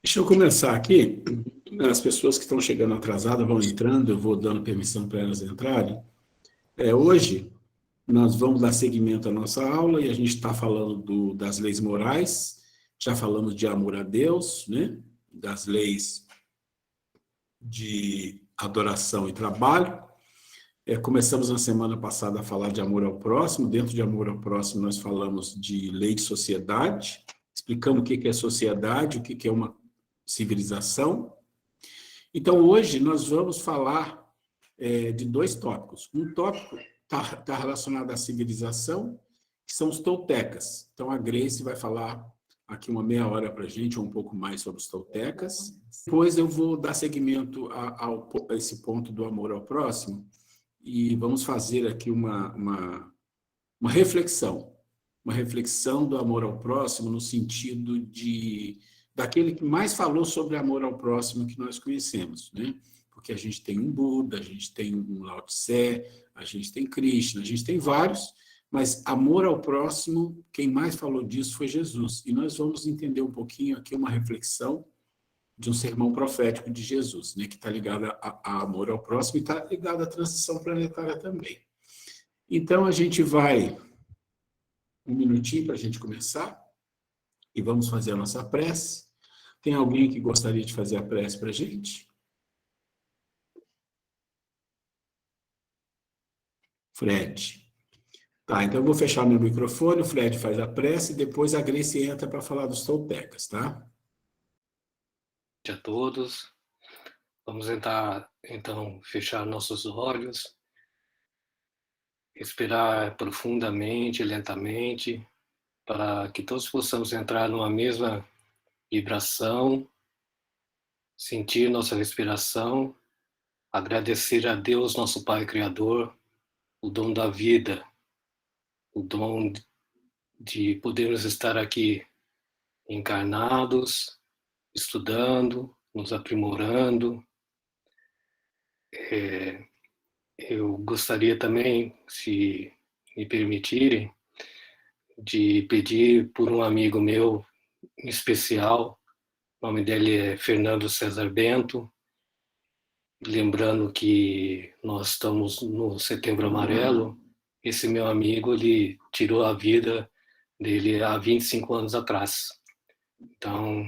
Deixa eu começar aqui. As pessoas que estão chegando atrasadas vão entrando, eu vou dando permissão para elas entrarem. Hoje, nós vamos dar seguimento à nossa aula e a gente está falando das leis morais, já falamos de amor a Deus, né? Das leis de adoração e trabalho. Começamos na semana passada a falar de amor ao próximo. Dentro de amor ao próximo, nós falamos de lei de sociedade, explicamos o que é sociedade, o que é uma civilização. Então, hoje, nós vamos falar de dois tópicos. Um tópico está relacionado à civilização, que são os toltecas. Então, a Grace vai falar aqui uma meia hora para a gente, ou um pouco mais, sobre os toltecas. Depois eu vou dar seguimento a esse ponto do amor ao próximo, e vamos fazer aqui uma reflexão do amor ao próximo no sentido daquele que mais falou sobre amor ao próximo que nós conhecemos, né? Porque a gente tem um Buda, a gente tem um Lao Tse, a gente tem Krishna, a gente tem vários, mas amor ao próximo, quem mais falou disso foi Jesus. E nós vamos entender um pouquinho aqui uma reflexão de um sermão profético de Jesus, né, que está ligado a amor ao próximo e está ligado à transição planetária também. Então, a gente vai, um minutinho para a gente começar, e vamos fazer a nossa prece. Tem alguém que gostaria de fazer a prece para a gente? Fred. Tá, então eu vou fechar meu microfone, o Fred faz a prece, e depois a Grace entra para falar dos toltecas, tá? Boa noite a todos. Vamos tentar, então, fechar nossos olhos, respirar profundamente, lentamente, para que todos possamos entrar numa mesma vibração, sentir nossa respiração, agradecer a Deus, nosso Pai Criador, o dom da vida, o dom de podermos estar aqui encarnados, estudando, nos aprimorando. Eu gostaria também, se me permitirem, de pedir por um amigo meu em especial. O nome dele é Fernando César Bento. Lembrando que nós estamos no Setembro Amarelo, esse meu amigo, ele tirou a vida dele há 25 anos atrás. Então,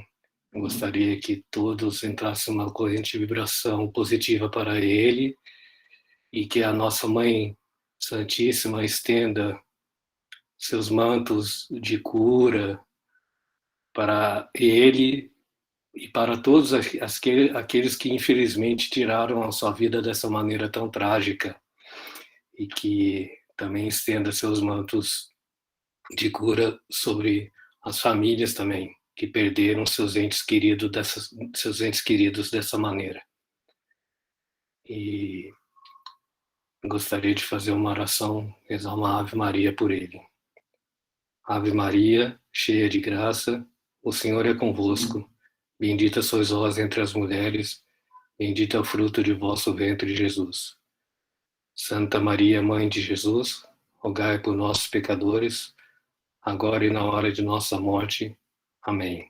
eu gostaria que todos entrassem uma corrente de vibração positiva para ele e que a nossa Mãe Santíssima estenda seus mantos de cura para ele e para todos aqueles que infelizmente tiraram a sua vida dessa maneira tão trágica, e que também estenda seus mantos de cura sobre as famílias também que perderam seus entes queridos dessa maneira. E gostaria de fazer uma oração, rezar uma Ave Maria por ele. Ave Maria, cheia de graça, o Senhor é convosco. Bendita sois vós entre as mulheres, bendito é o fruto de vosso ventre, Jesus. Santa Maria, Mãe de Jesus, rogai por nós, pecadores, agora e na hora de nossa morte. Amém.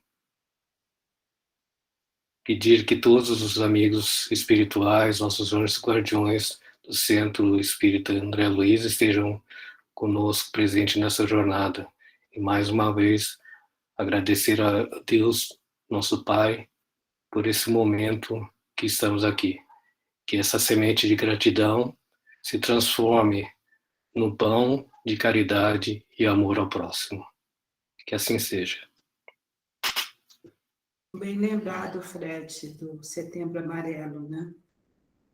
Pedir que todos os amigos espirituais, nossos anjos guardiões do Centro Espírita André Luiz estejam conosco, presentes nessa jornada. E mais uma vez, agradecer a Deus, nosso Pai, por esse momento que estamos aqui. Que essa semente de gratidão se transforme no pão de caridade e amor ao próximo. Que assim seja. Bem lembrado, Fred, do Setembro Amarelo, né?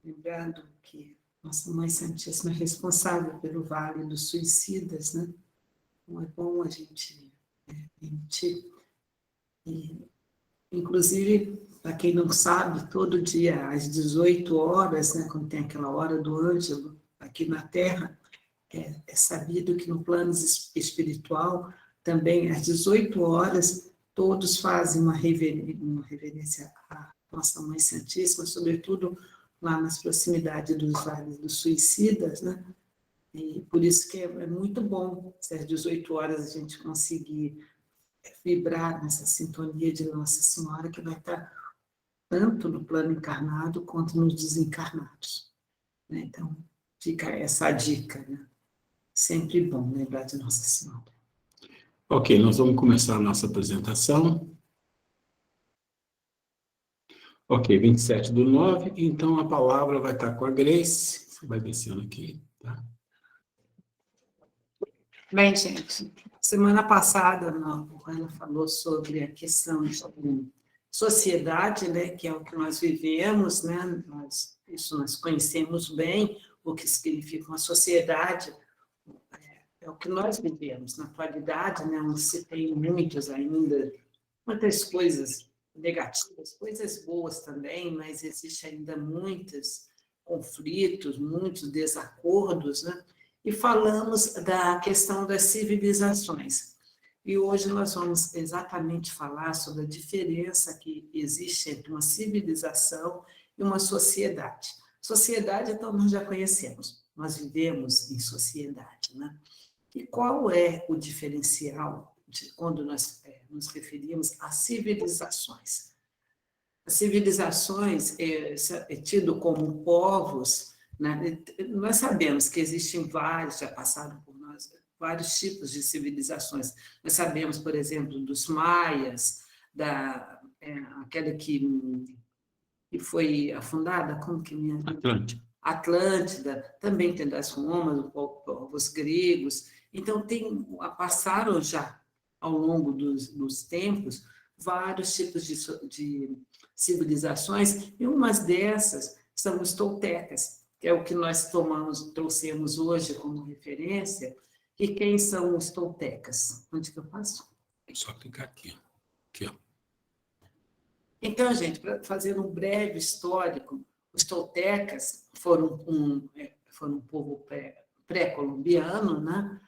Lembrando que nossa Mãe Santíssima é responsável pelo Vale dos Suicidas, né? Então é bom a gente emitir. E, inclusive, para quem não sabe, todo dia às 18 horas, né, quando tem aquela hora do Ângelo aqui na Terra, é sabido que no plano espiritual, também às 18 horas, todos fazem uma reverência à nossa Mãe Santíssima, sobretudo lá nas proximidades dos Vales dos Suicidas, né? E por isso que é muito bom, se às 18 horas a gente conseguir vibrar nessa sintonia de Nossa Senhora, que vai estar tanto no plano encarnado quanto nos desencarnados, né? Então, fica essa dica, né? Sempre bom lembrar de Nossa Senhora. Ok, nós vamos começar a nossa apresentação. Ok, 27/9, então a palavra vai estar com a Grace. Você vai descendo aqui, tá? Bem, gente, semana passada ela falou sobre a questão de sociedade, né, que é o que nós vivemos, né, isso nós conhecemos bem, o que significa uma sociedade, é o que nós vivemos na atualidade, né, onde se tem muitas coisas negativas, coisas boas também, mas existe ainda muitos conflitos, muitos desacordos, né? E falamos da questão das civilizações. E hoje nós vamos exatamente falar sobre a diferença que existe entre uma civilização e uma sociedade. Sociedade, então, nós já conhecemos, nós vivemos em sociedade, né? E qual é o diferencial de quando nós nos referimos a civilizações? As civilizações é tido como povos, né? Nós sabemos que existem vários, já passaram por nós, vários tipos de civilizações. Nós sabemos, por exemplo, dos maias, aquela que foi afundada, como que me... Atlântida, também tem das Romas, os povos gregos. Então, passaram já, ao longo dos tempos, vários tipos de civilizações, e umas dessas são os toltecas, que é o que nós trouxemos hoje como referência. E quem são os toltecas? Onde que eu passo? É só clicar aqui. Aqui, ó. Então, gente, para fazer um breve histórico, os toltecas foram um povo pré-colombiano, né?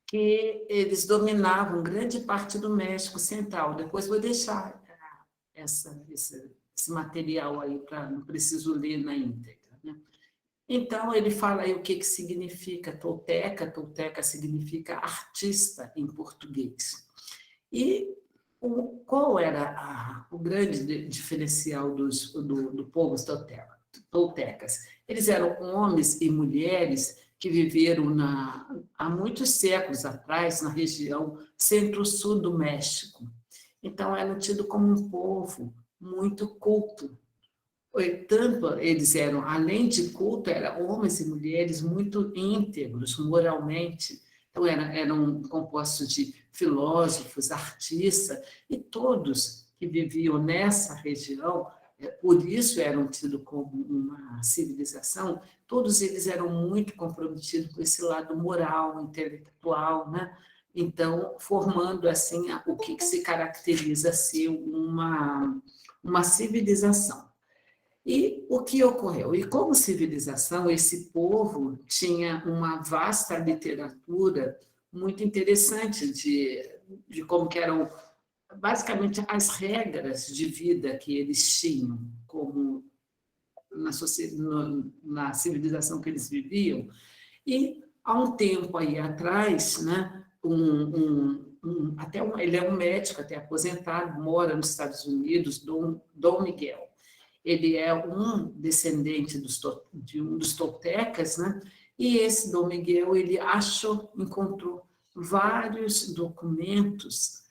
Que eles dominavam grande parte do México Central. Depois vou deixar esse material aí, não preciso ler na íntegra, né? Então, ele fala aí o que significa tolteca. Tolteca significa artista em português. E qual era o grande diferencial do povo toltecas? Eles eram homens e mulheres que viveram há muitos séculos atrás na região centro-sul do México. Então, eram tidos como um povo muito culto. Tanto eles eram, além de culto, eram homens e mulheres muito íntegros moralmente. Então, eram compostos de filósofos, artistas, e todos que viviam nessa região, por isso eram tidos como uma civilização, todos eles eram muito comprometidos com esse lado moral, intelectual, né? Então, formando assim o que se caracteriza ser uma civilização. E o que ocorreu? E como civilização, esse povo tinha uma vasta literatura muito interessante de como que eram basicamente as regras de vida que eles tinham, como na civilização que eles viviam. E há um tempo aí atrás, né, ele é um médico até aposentado, mora nos Estados Unidos, Dom Miguel. Ele é um descendente de um dos toltecas, né? E esse Dom Miguel, ele encontrou vários documentos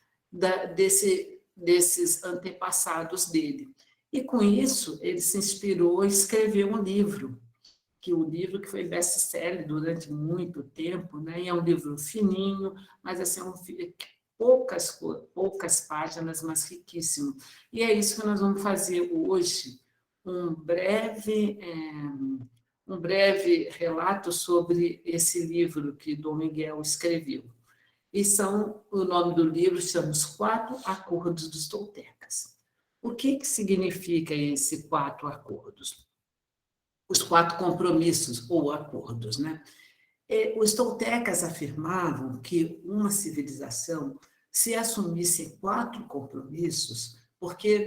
desses antepassados dele. E, com isso, ele se inspirou e escreveu um livro, que foi best-seller durante muito tempo, né? E é um livro fininho, mas assim, poucas páginas, mas riquíssimo. E é isso que nós vamos fazer hoje, um breve relato sobre esse livro que Dom Miguel escreveu. E o nome do livro chama Os 4 Acordos dos Toltecas. O que significa esses 4 acordos? Os 4 compromissos ou acordos, né? Os toltecas afirmavam que uma civilização, se assumisse 4 compromissos, porque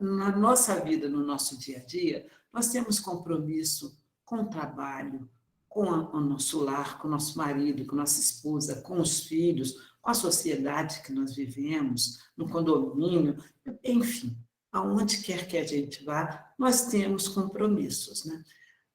na nossa vida, no nosso dia a dia, nós temos compromisso com o trabalho, com o nosso lar, com o nosso marido, com a nossa esposa, com os filhos, com a sociedade que nós vivemos, no condomínio, enfim, aonde quer que a gente vá, nós temos compromissos, né?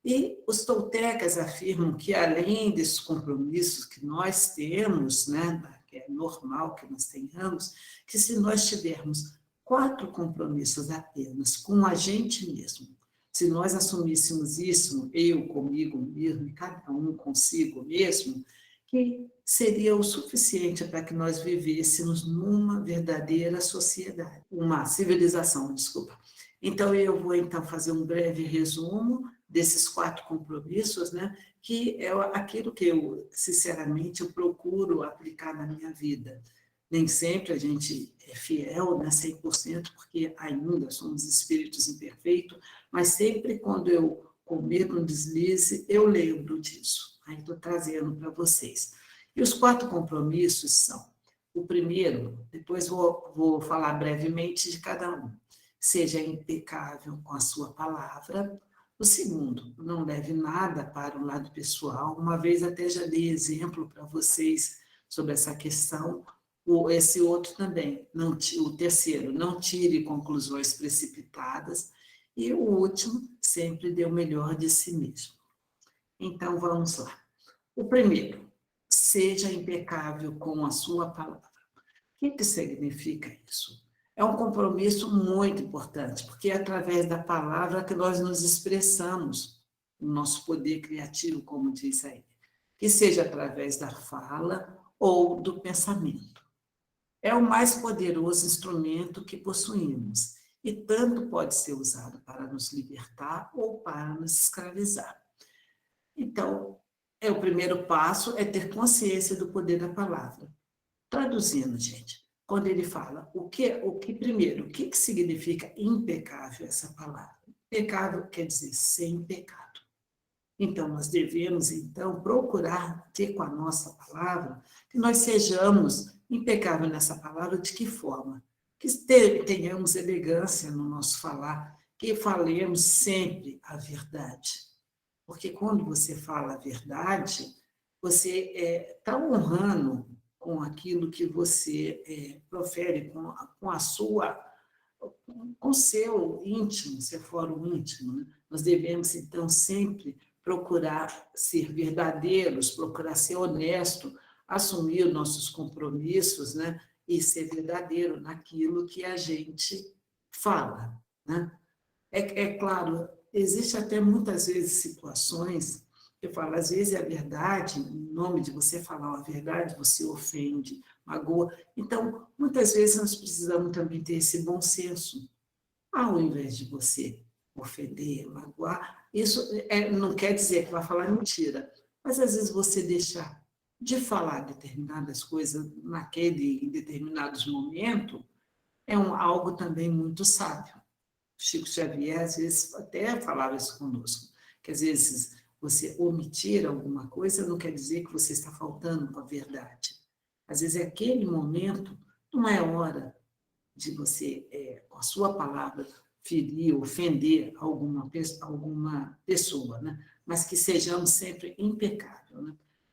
E os toltecas afirmam que, além desses compromissos que nós temos, né, que é normal que nós tenhamos, que se nós tivermos 4 compromissos apenas com a gente mesmo, se nós assumíssemos isso, eu comigo mesmo, e cada um consigo mesmo, que seria o suficiente para que nós vivêssemos numa verdadeira sociedade, uma civilização, desculpa. Então, eu vou então fazer um breve resumo desses 4 compromissos, né, que é aquilo que eu, sinceramente, eu procuro aplicar na minha vida. Nem sempre a gente é fiel, né, 100%, porque ainda somos espíritos imperfeitos, mas sempre quando eu cometo um deslize, eu lembro disso. Aí estou trazendo para vocês. E os 4 compromissos são: o primeiro, depois vou falar brevemente de cada um, seja impecável com a sua palavra. O segundo, não leve nada para o lado pessoal. Uma vez até já dei exemplo para vocês sobre essa questão. Esse outro também, o terceiro, não tire conclusões precipitadas. E o último, sempre dê o melhor de si mesmo. Então, vamos lá. O primeiro, seja impecável com a sua palavra. O que significa isso? É um compromisso muito importante, porque é através da palavra que nós nos expressamos, o nosso poder criativo, como diz aí, que seja através da fala ou do pensamento. É o mais poderoso instrumento que possuímos, e tanto pode ser usado para nos libertar ou para nos escravizar. Então, o primeiro passo é ter consciência do poder da palavra. Traduzindo, gente, quando ele fala, o que significa impecável essa palavra? Impecável quer dizer sem pecado. Então, nós devemos, então, procurar ter com a nossa palavra, que nós sejamos impecáveis nessa palavra. De que forma? Que tenhamos elegância no nosso falar, que falemos sempre a verdade. Porque quando você fala a verdade, você está honrando com aquilo que você profere, com o seu íntimo, seu fórum íntimo. Né? Nós devemos, então, sempre procurar ser verdadeiros, procurar ser honesto, assumir os nossos compromissos, né? E ser verdadeiro naquilo que a gente fala. Né? É claro, existe até muitas vezes situações que eu falo, às vezes é a verdade, em nome de você falar a verdade, você ofende, magoa. Então, muitas vezes nós precisamos também ter esse bom senso. Ao invés de você ofender, magoar, isso não quer dizer que vai falar mentira, mas às vezes você deixar de falar determinadas coisas em determinados momentos é algo também muito sábio. Chico Xavier, às vezes, até falava isso conosco, que às vezes você omitir alguma coisa não quer dizer que você está faltando com a verdade. Às vezes, aquele momento não é hora de você, com a sua palavra, ferir, ofender alguma pessoa, né? Mas que sejamos sempre impecáveis.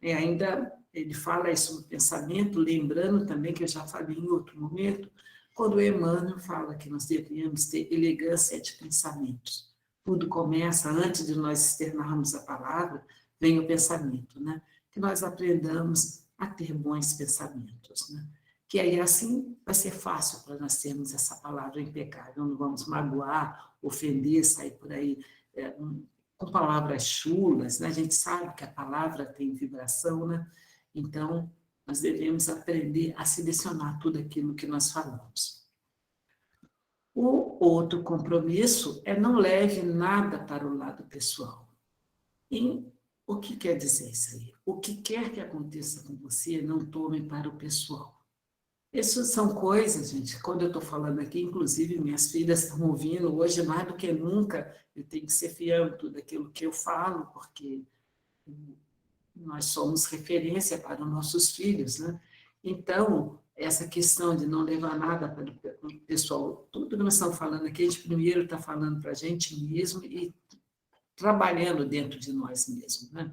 Né? Ainda ele fala isso no pensamento, lembrando também que eu já falei em outro momento, quando o Emmanuel fala que nós deveríamos ter elegância de pensamentos. Tudo começa, antes de nós externarmos a palavra, vem o pensamento, né? Que nós aprendamos a ter bons pensamentos, né? Que aí assim vai ser fácil para nós termos essa palavra impecável, não vamos magoar, ofender, sair por aí com palavras chulas, né? A gente sabe que a palavra tem vibração, né? Então, nós devemos aprender a selecionar tudo aquilo que nós falamos. O outro compromisso é não leve nada para o lado pessoal. E o que quer dizer isso aí? O que quer que aconteça com você, não tome para o pessoal. Essas são coisas, gente, quando eu estou falando aqui, inclusive minhas filhas estão ouvindo, hoje mais do que nunca, eu tenho que ser fiel em tudo aquilo que eu falo, porque nós somos referência para os nossos filhos, né? Então, essa questão de não levar nada para o pessoal, tudo que nós estamos falando aqui, a gente primeiro está falando para a gente mesmo e trabalhando dentro de nós mesmos, né?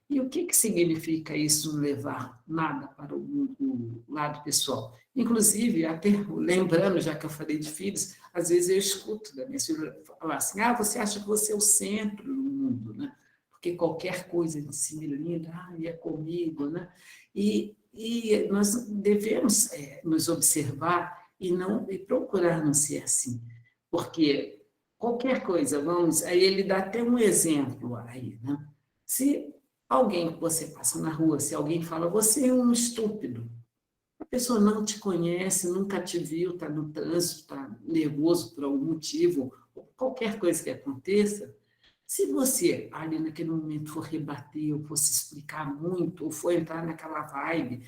E o que significa isso, não levar nada para o lado pessoal? Inclusive, até lembrando, já que eu falei de filhos, às vezes eu escuto da minha filha falar assim, você acha que você é o centro do mundo, né? Porque qualquer coisa de si linda, é comigo, né? E nós devemos nos observar e procurar não ser assim, porque qualquer coisa, aí ele dá até um exemplo aí, né? Se alguém que você passa na rua, se alguém fala, você é um estúpido, a pessoa não te conhece, nunca te viu, está no trânsito, está nervoso por algum motivo, qualquer coisa que aconteça, se você, ali naquele momento, for rebater, ou for se explicar muito, ou for entrar naquela vibe,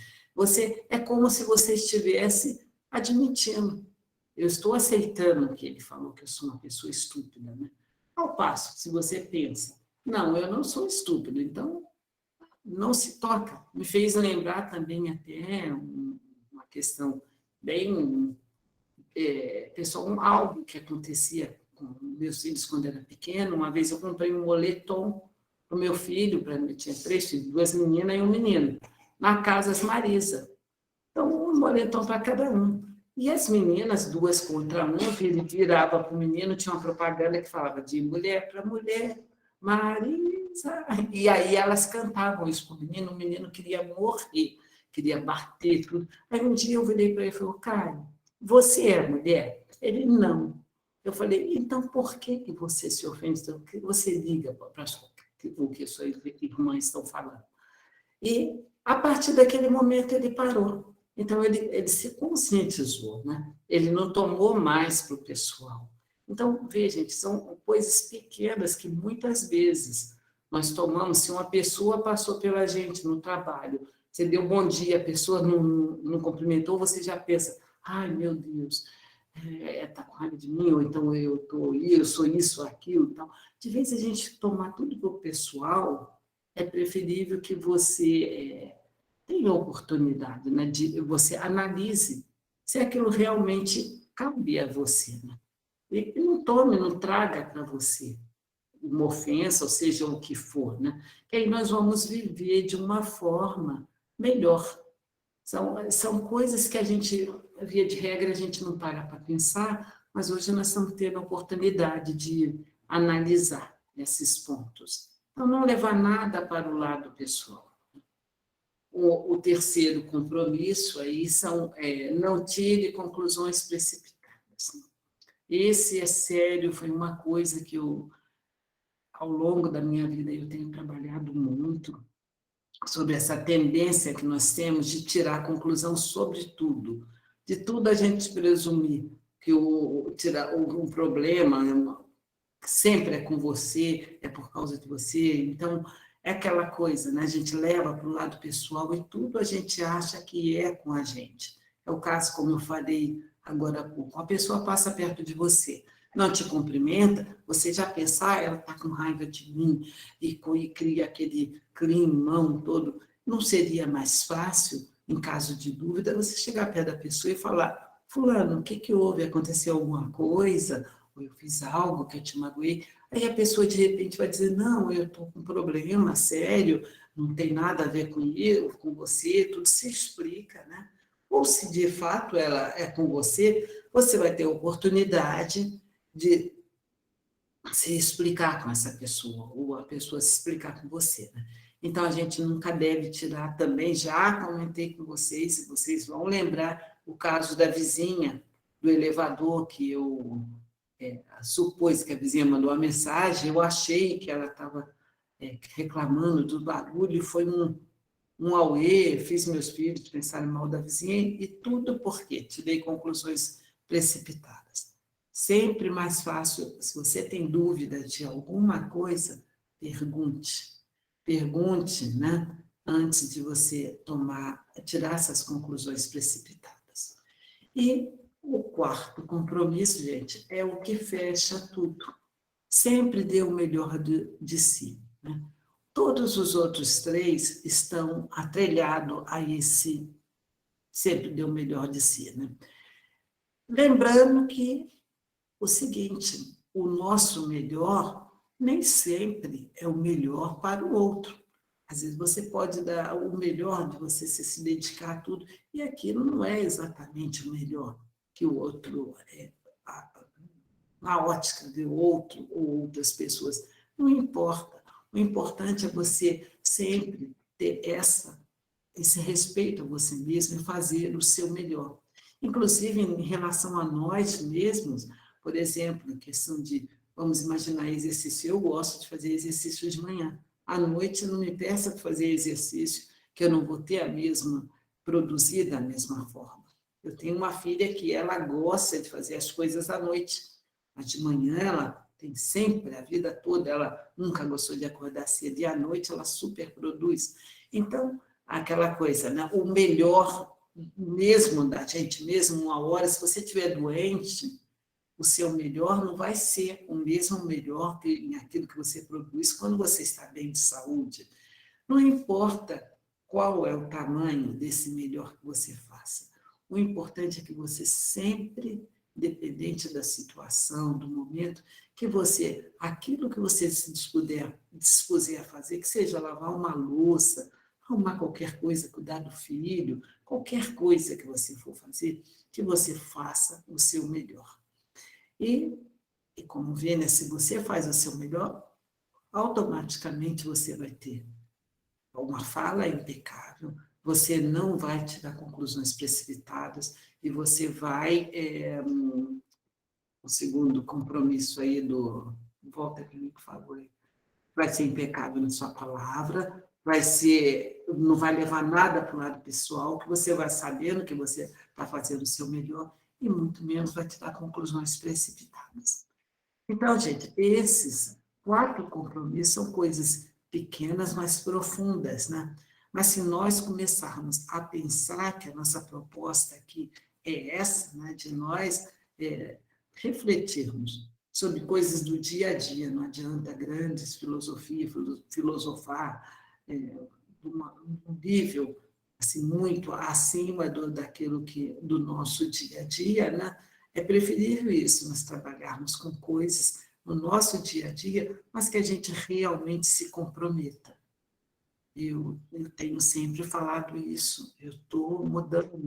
é como se você estivesse admitindo. Eu estou aceitando que ele falou que eu sou uma pessoa estúpida, né? Ao passo, se você pensa, não, eu não sou estúpido, então não se toca. Me fez lembrar também até uma questão bem pessoal, algo que acontecia com meus filhos quando era pequeno. Uma vez eu comprei um moletom para o meu filho, tinha 3 filhos, 2 meninas e um menino, na Casas Marisa. Então, um moletom para cada um. E as meninas, 2 contra 1, ele virava para o menino, tinha uma propaganda que falava de mulher para mulher, Marisa. E aí elas cantavam isso para o menino queria morrer, queria bater, tudo. Aí um dia eu virei para ele e falei, Caio, você é mulher? Ele, não. Eu falei, então por que você se ofende? Por que você liga para o que suas irmãs estão falando? E, a partir daquele momento, ele parou. Então, ele se conscientizou, né? Ele não tomou mais para o pessoal. Então, veja, gente, são coisas pequenas que muitas vezes nós tomamos. Se uma pessoa passou pela gente no trabalho, você deu bom dia, a pessoa não cumprimentou, você já pensa, ai, meu Deus, está com raiva de mim, ou então eu sou isso, aquilo, tal. De vez a gente tomar tudo para o pessoal, é preferível que você tenha a oportunidade, né, de você analise se aquilo realmente cabe a você, né? E não tome, não traga para você uma ofensa, ou seja, o que for, né? Que aí nós vamos viver de uma forma melhor. São coisas que a gente, via de regra, a gente não para pensar, mas hoje nós estamos tendo a oportunidade de analisar esses pontos. Então, não levar nada para o lado pessoal. O terceiro compromisso aí são não tire conclusões precipitadas. Esse é sério, foi uma coisa que ao longo da minha vida, eu tenho trabalhado muito sobre essa tendência que nós temos de tirar conclusão sobre tudo. De tudo a gente presumir que um problema sempre é com você, é por causa de você. Então, é aquela coisa, né? A gente leva para o lado pessoal e tudo a gente acha que é com a gente. É o caso, como eu falei agora há pouco, uma pessoa passa perto de você, não te cumprimenta, você já pensa, ela está com raiva de mim, e cria aquele climão todo. Não seria mais fácil, em caso de dúvida, você chegar perto da pessoa e falar, fulano, o que houve? Aconteceu alguma coisa? Ou eu fiz algo que eu te magoei? Aí a pessoa, de repente, vai dizer, não, eu estou com um problema sério, não tem nada a ver com você, tudo se explica, né? Ou se de fato ela é com você vai ter a oportunidade de se explicar com essa pessoa, ou a pessoa se explicar com você, né? Então, a gente nunca deve tirar também, já comentei com vocês, e vocês vão lembrar o caso da vizinha do elevador, que eu supôs que a vizinha mandou uma mensagem, eu achei que ela estava reclamando do barulho, foi um auê, fiz meus filhos pensarem mal da vizinha, e tudo porque tirei conclusões precipitadas. Sempre mais fácil, se você tem dúvida de alguma coisa, pergunte. Pergunte, né, antes de você tirar essas conclusões precipitadas. E o quarto compromisso, gente, é o que fecha tudo. Sempre dê o melhor de si, né? Todos os outros 3 estão atrelhados a esse sempre dê o melhor de si, né? Lembrando que o seguinte, o nosso melhor nem sempre é o melhor para o outro. Às vezes você pode dar o melhor de você se dedicar a tudo, e aquilo não é exatamente o melhor que o outro, a ótica de outro ou outras pessoas. Não importa. O importante é você sempre ter esse respeito a você mesmo e fazer o seu melhor. Inclusive, em relação a nós mesmos, por exemplo, a questão de, vamos imaginar exercício, eu gosto de fazer exercício de manhã. À noite, não me peça para fazer exercício, que eu não vou ter produzir da mesma forma. Eu tenho uma filha que ela gosta de fazer as coisas à noite, mas de manhã ela tem sempre, a vida toda, ela nunca gostou de acordar cedo, e à noite ela super produz. Então, aquela coisa, né? O melhor mesmo da gente, mesmo uma hora, se você estiver doente, o seu melhor não vai ser o mesmo melhor que aquilo que você produz quando você está bem de saúde. Não importa qual é o tamanho desse melhor que você faça. O importante é que você sempre, independente da situação, do momento, que você, aquilo que você se dispuser a fazer, que seja lavar uma louça, arrumar qualquer coisa, cuidar do filho, qualquer coisa que você for fazer, que você faça o seu melhor. E como vê, né, se você faz o seu melhor, automaticamente você vai ter uma fala impecável, você não vai tirar conclusões precipitadas e você vai, o segundo compromisso aí volta aqui, por favor, vai ser impecável na sua palavra, não vai levar nada para o lado pessoal, que você vai sabendo que você está fazendo o seu melhor e muito menos vai te dar conclusões precipitadas. Então, gente, esses 4 compromissos são coisas pequenas, mas profundas, né? Mas se nós começarmos a pensar que a nossa proposta aqui é essa, né, de nós refletirmos sobre coisas do dia a dia, não adianta grandes filosofar um nível assim, muito acima daquilo do nosso dia a dia, né? É preferível isso, nós trabalharmos com coisas no nosso dia a dia, mas que a gente realmente se comprometa. Eu tenho sempre falado isso, eu estou mudando,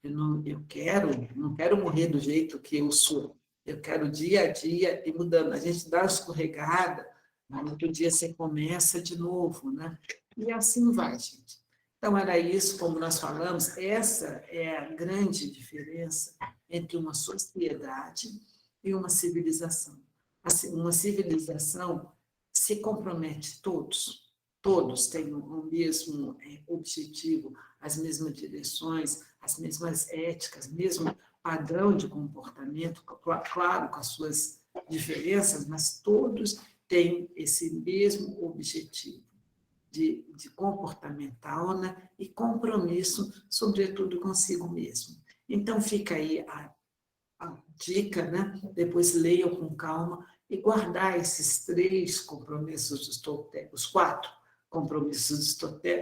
não quero morrer do jeito que eu sou, eu quero dia a dia ir mudando. A gente dá uma escorregada, no outro dia você começa de novo, né? E assim vai, gente. Então, era isso, como nós falamos, essa é a grande diferença entre uma sociedade e uma civilização. Uma civilização se compromete todos têm o mesmo objetivo, as mesmas direções, as mesmas éticas, mesmo padrão de comportamento, claro, com as suas diferenças, mas todos têm esse mesmo objetivo de comportamental, né? E compromisso, sobretudo consigo mesmo. Então, fica aí a dica, né? Depois leiam com calma e guardar esses 3 compromissos dos toltecas, os 4 compromissos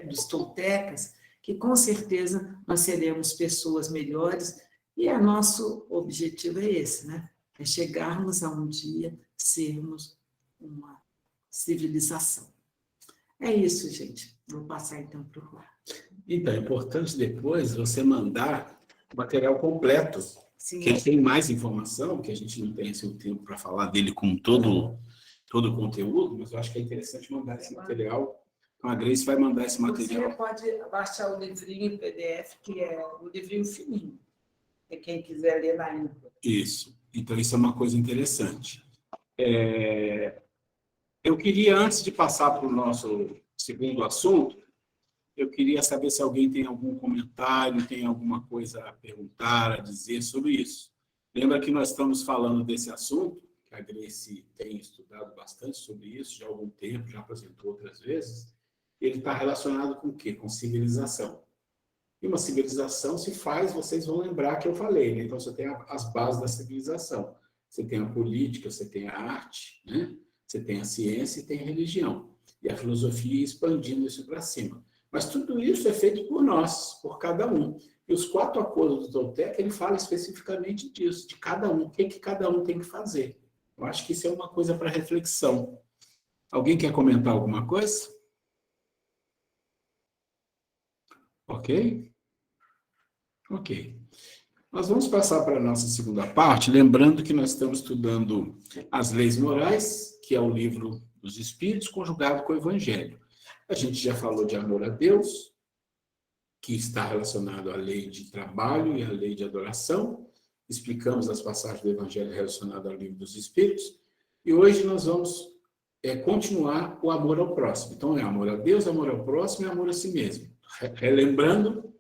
dos toltecas, que com certeza nós seremos pessoas melhores, e o nosso objetivo é esse, né? É chegarmos a um dia sermos uma civilização. É isso, gente. Vou passar então para o Rua. Então, é importante depois você mandar o material completo. Sim. Que ele tem mais informação, que a gente não tem o tempo para falar dele com todo o conteúdo, mas eu acho que é interessante mandar esse material. Então, a Grace vai mandar esse material. Você pode baixar o livrinho em PDF, que é um livrinho fininho, para quem quiser ler na íntegra. Isso. Então, isso é uma coisa interessante. Eu queria, antes de passar para o nosso segundo assunto, eu queria saber se alguém tem algum comentário, tem alguma coisa a perguntar, a dizer sobre isso. Lembra que nós estamos falando desse assunto, que a Grace tem estudado bastante sobre isso já há algum tempo, já apresentou outras vezes. Ele está relacionado com o quê? Com civilização. E uma civilização se faz, vocês vão lembrar que eu falei, né? Então, você tem as bases da civilização. Você tem a política, você tem a arte, né? Você tem a ciência e tem a religião. E a filosofia expandindo isso para cima. Mas tudo isso é feito por nós, por cada um. E os 4 acordos do Tolteca, ele fala especificamente disso, de cada um, o que cada um tem que fazer. Eu acho que isso é uma coisa para reflexão. Alguém quer comentar alguma coisa? Ok? Ok. Nós vamos passar para a nossa segunda parte, lembrando que nós estamos estudando as leis morais, que é o livro dos Espíritos, conjugado com o Evangelho. A gente já falou de amor a Deus, que está relacionado à lei de trabalho e à lei de adoração. Explicamos as passagens do Evangelho relacionadas ao livro dos Espíritos. E hoje nós vamos continuar o amor ao próximo. Então, é amor a Deus, amor ao próximo e amor a si mesmo. Relembrando,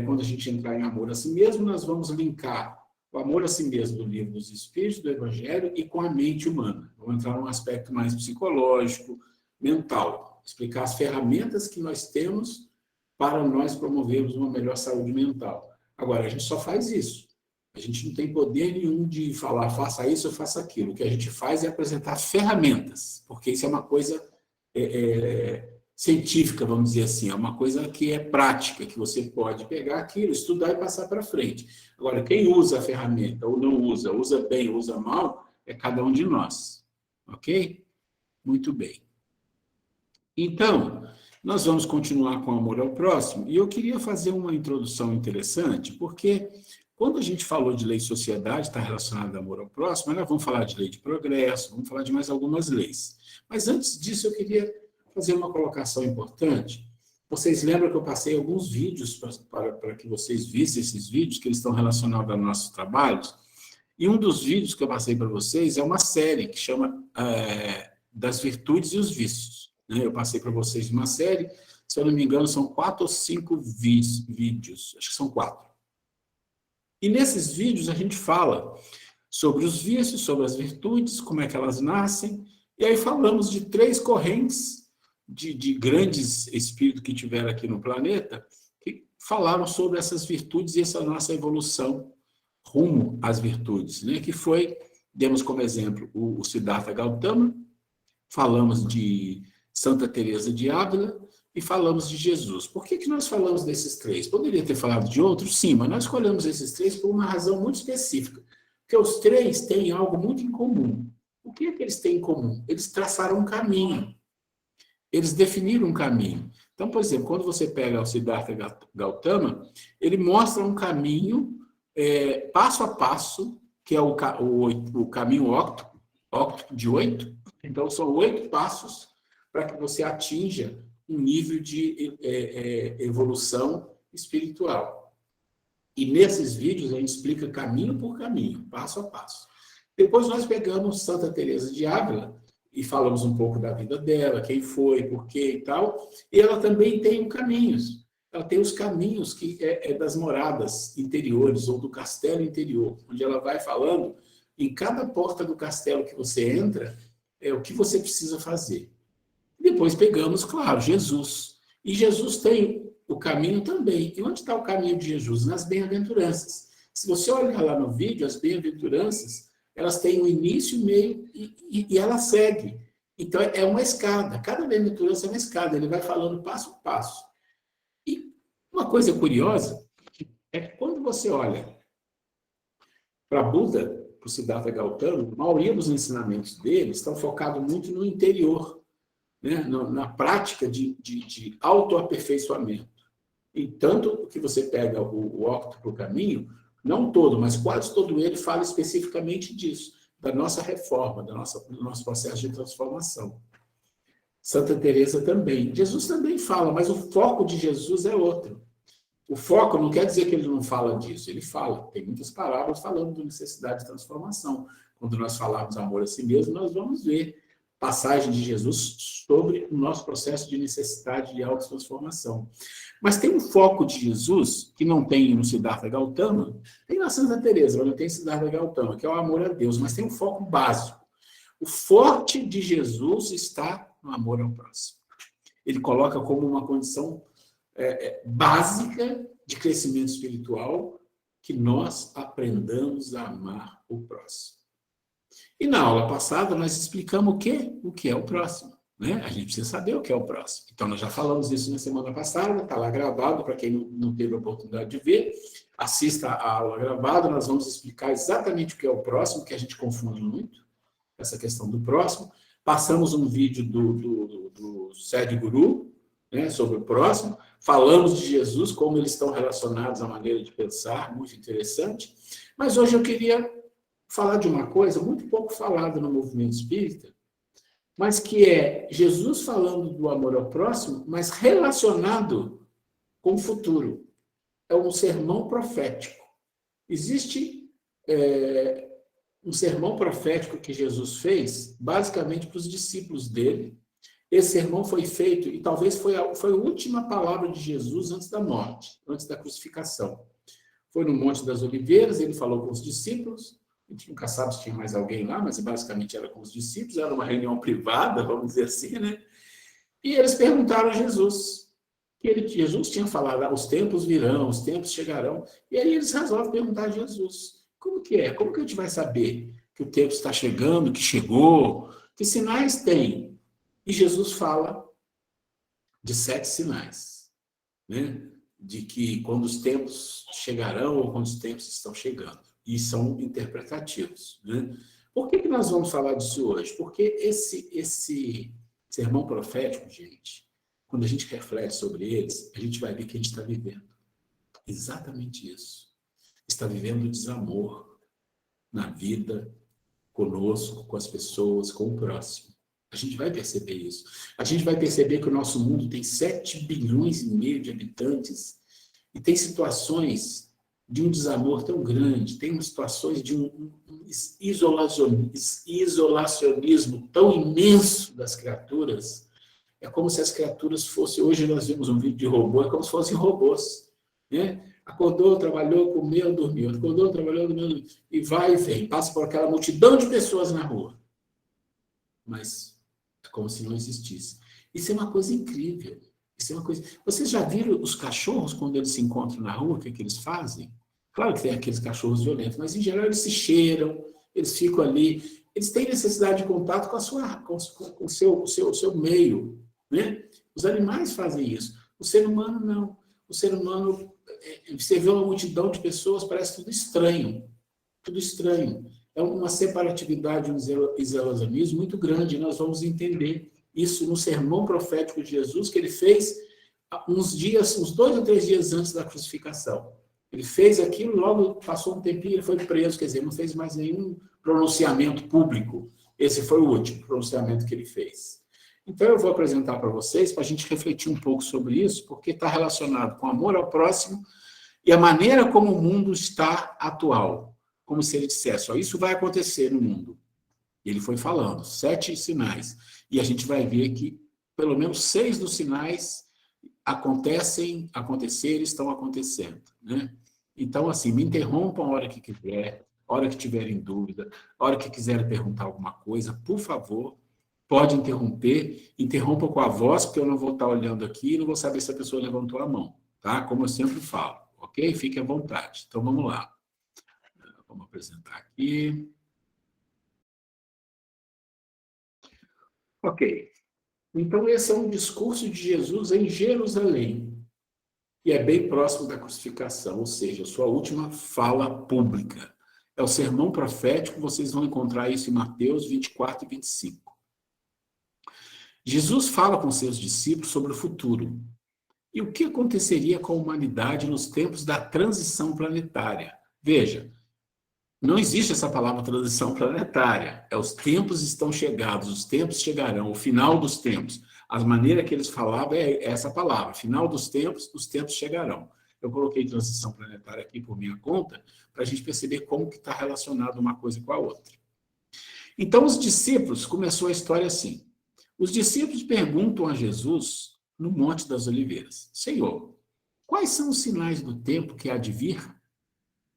quando a gente entrar em amor a si mesmo, nós vamos linkar o amor a si mesmo do livro dos Espíritos, do Evangelho, e com a mente humana. Vamos entrar num aspecto mais psicológico, mental. Explicar as ferramentas que nós temos para nós promovermos uma melhor saúde mental. Agora, a gente só faz isso. A gente não tem poder nenhum de falar, faça isso ou faça aquilo. O que a gente faz é apresentar ferramentas, porque isso é uma coisa científica, vamos dizer assim, é uma coisa que é prática, que você pode pegar aquilo, estudar e passar para frente. Agora, quem usa a ferramenta ou não usa, usa bem, usa mal, é cada um de nós. Ok? Muito bem. Então, nós vamos continuar com o amor ao próximo, e eu queria fazer uma introdução interessante, porque quando a gente falou de lei de sociedade, está relacionado ao amor ao próximo, nós vamos falar de lei de progresso, vamos falar de mais algumas leis. Mas antes disso, eu queria fazer uma colocação importante. Vocês lembram que eu passei alguns vídeos para que vocês vissem esses vídeos, que eles estão relacionados aos nossos trabalhos, e um dos vídeos que eu passei para vocês é uma série que chama Das Virtudes e os Vícios. Eu passei para vocês uma série, se eu não me engano, são 4 ou 5 vídeos, acho que são 4. E nesses vídeos a gente fala sobre os vícios, sobre as virtudes, como é que elas nascem, e aí falamos de 3 correntes de grandes espíritos que tiveram aqui no planeta, que falaram sobre essas virtudes e essa nossa evolução rumo às virtudes, né? Que foi, demos como exemplo o Siddhartha Gautama, falamos de Santa Teresa de Ávila e falamos de Jesus. Por que nós falamos desses 3? Poderia ter falado de outros? Sim, mas nós escolhemos esses 3 por uma razão muito específica, porque os 3 têm algo muito em comum. O que é que eles têm em comum? Eles traçaram um caminho. Eles definiram um caminho. Então, por exemplo, quando você pega o Siddhartha Gautama, ele mostra um caminho passo a passo, que é o caminho óctuplo de 8. Então, são 8 passos para que você atinja um nível de evolução espiritual. E nesses vídeos a gente explica caminho por caminho, passo a passo. Depois nós pegamos Santa Teresa de Ávila e falamos um pouco da vida dela, quem foi, por quê e tal. E ela também tem caminhos. Ela tem os caminhos que das moradas interiores ou do castelo interior, onde ela vai falando em cada porta do castelo que você entra, o que você precisa fazer. Depois pegamos, claro, Jesus. E Jesus tem o caminho também. E onde está o caminho de Jesus? Nas bem-aventuranças. Se você olhar lá no vídeo, as bem-aventuranças, elas têm um início, meio e ela segue. Então, é uma escada. Cada bem-aventurança é uma escada. Ele vai falando passo a passo. E uma coisa curiosa é que quando você olha para Buda, para o Siddhartha Gautama, a maioria dos ensinamentos dele estão focados muito no interior, né? Na prática de autoaperfeiçoamento. E tanto que você pega o óctuplo caminho, não todo, mas quase todo ele fala especificamente disso, da nossa reforma, do nosso processo de transformação. Santa Teresa também. Jesus também fala, mas o foco de Jesus é outro. O foco não quer dizer que ele não fala disso, ele fala. Tem muitas parábolas falando da necessidade de transformação. Quando nós falarmos amor a si mesmo, nós vamos ver passagem de Jesus sobre o nosso processo de necessidade de autotransformação. Mas tem um foco de Jesus, que não tem no Siddhartha Gautama, tem na Santa Teresa, mas não tem Siddhartha Gautama, que é o amor a Deus, mas tem um foco básico. O forte de Jesus está no amor ao próximo. Ele coloca como uma condição básica de crescimento espiritual que nós aprendamos a amar o próximo. E na aula passada nós explicamos o que é o próximo, né? A gente precisa saber o que é o próximo. Então nós já falamos isso na semana passada, está lá gravado, para quem não teve a oportunidade de ver, assista a aula gravada, nós vamos explicar exatamente o que é o próximo, que a gente confunde muito, essa questão do próximo. Passamos um vídeo do Sadhguru, né, sobre o próximo, falamos de Jesus, como eles estão relacionados à maneira de pensar, muito interessante. Mas hoje eu queria falar de uma coisa muito pouco falada no movimento espírita, mas que é Jesus falando do amor ao próximo, mas relacionado com o futuro. É um sermão profético. Existe um sermão profético que Jesus fez, basicamente para os discípulos dele. Esse sermão foi feito, e talvez foi a última palavra de Jesus antes da morte, antes da crucificação. Foi no Monte das Oliveiras, ele falou com os discípulos. A gente nunca sabe se tinha mais alguém lá, mas basicamente era com os discípulos, era uma reunião privada, vamos dizer assim, né? E eles perguntaram a Jesus, Jesus tinha falado, os tempos virão, os tempos chegarão, e aí eles resolvem perguntar a Jesus, como que é? Como que a gente vai saber que o tempo está chegando, que chegou? Que sinais tem? E Jesus fala de 7 sinais, né? De que quando os tempos chegarão ou quando os tempos estão chegando. E são interpretativos, né? Por que nós vamos falar disso hoje? Porque esse sermão profético, gente, quando a gente reflete sobre eles, a gente vai ver que a gente está vivendo exatamente isso. Está vivendo desamor na vida, conosco, com as pessoas, com o próximo. A gente vai perceber isso. A gente vai perceber que o nosso mundo tem 7,5 bilhões de habitantes e tem situações de um desamor tão grande, tem situações de um isolacionismo tão imenso das criaturas. É como se as criaturas fossem... Hoje nós vimos um vídeo de robô, é como se fossem robôs, né? Acordou, trabalhou, comeu, dormiu. Acordou, trabalhou, dormiu, e vai e vem. Passa por aquela multidão de pessoas na rua. Mas é como se não existisse. Isso é uma coisa incrível. Isso é uma coisa... Vocês já viram os cachorros, quando eles se encontram na rua, o que é que eles fazem? Claro que tem aqueles cachorros violentos, mas em geral eles se cheiram, eles ficam ali, eles têm necessidade de contato com o seu meio, né? Os animais fazem isso. O ser humano não. O ser humano, você vê uma multidão de pessoas, parece tudo estranho. Tudo estranho. É uma separatividade, um isolacionismo muito grande. Nós vamos entender isso no sermão profético de Jesus, que ele fez uns 2 ou 3 dias antes da crucificação. Ele fez aquilo, logo passou um tempinho, ele foi preso, quer dizer, não fez mais nenhum pronunciamento público. Esse foi o último pronunciamento que ele fez. Então, eu vou apresentar para vocês, para a gente refletir um pouco sobre isso, porque está relacionado com amor ao próximo e a maneira como o mundo está atual. Como se ele dissesse, ó, isso vai acontecer no mundo. Ele foi falando, 7 sinais. E a gente vai ver que pelo menos 6 dos sinais estão acontecendo, né? Então, assim, me interrompam a hora que quiser, a hora que tiverem dúvida, a hora que quiserem perguntar alguma coisa, por favor, pode interromper, interrompa com a voz, porque eu não vou estar olhando aqui e não vou saber se a pessoa levantou a mão, tá? Como eu sempre falo, ok? Fique à vontade. Então, vamos lá. Vamos apresentar aqui. Ok. Então, esse é um discurso de Jesus em Jerusalém. E é bem próximo da crucificação, ou seja, a sua última fala pública. É o sermão profético, vocês vão encontrar isso em Mateus 24 e 25. Jesus fala com seus discípulos sobre o futuro. E o que aconteceria com a humanidade nos tempos da transição planetária? Veja, não existe essa palavra transição planetária. Os tempos estão chegados, os tempos chegarão, o final dos tempos. A maneira que eles falavam é essa palavra, final dos tempos, os tempos chegarão. Eu coloquei transição planetária aqui por minha conta, para a gente perceber como que está relacionado uma coisa com a outra. Então, os discípulos, começou a história assim. Os discípulos perguntam a Jesus, no Monte das Oliveiras, Senhor, quais são os sinais do tempo que há de vir?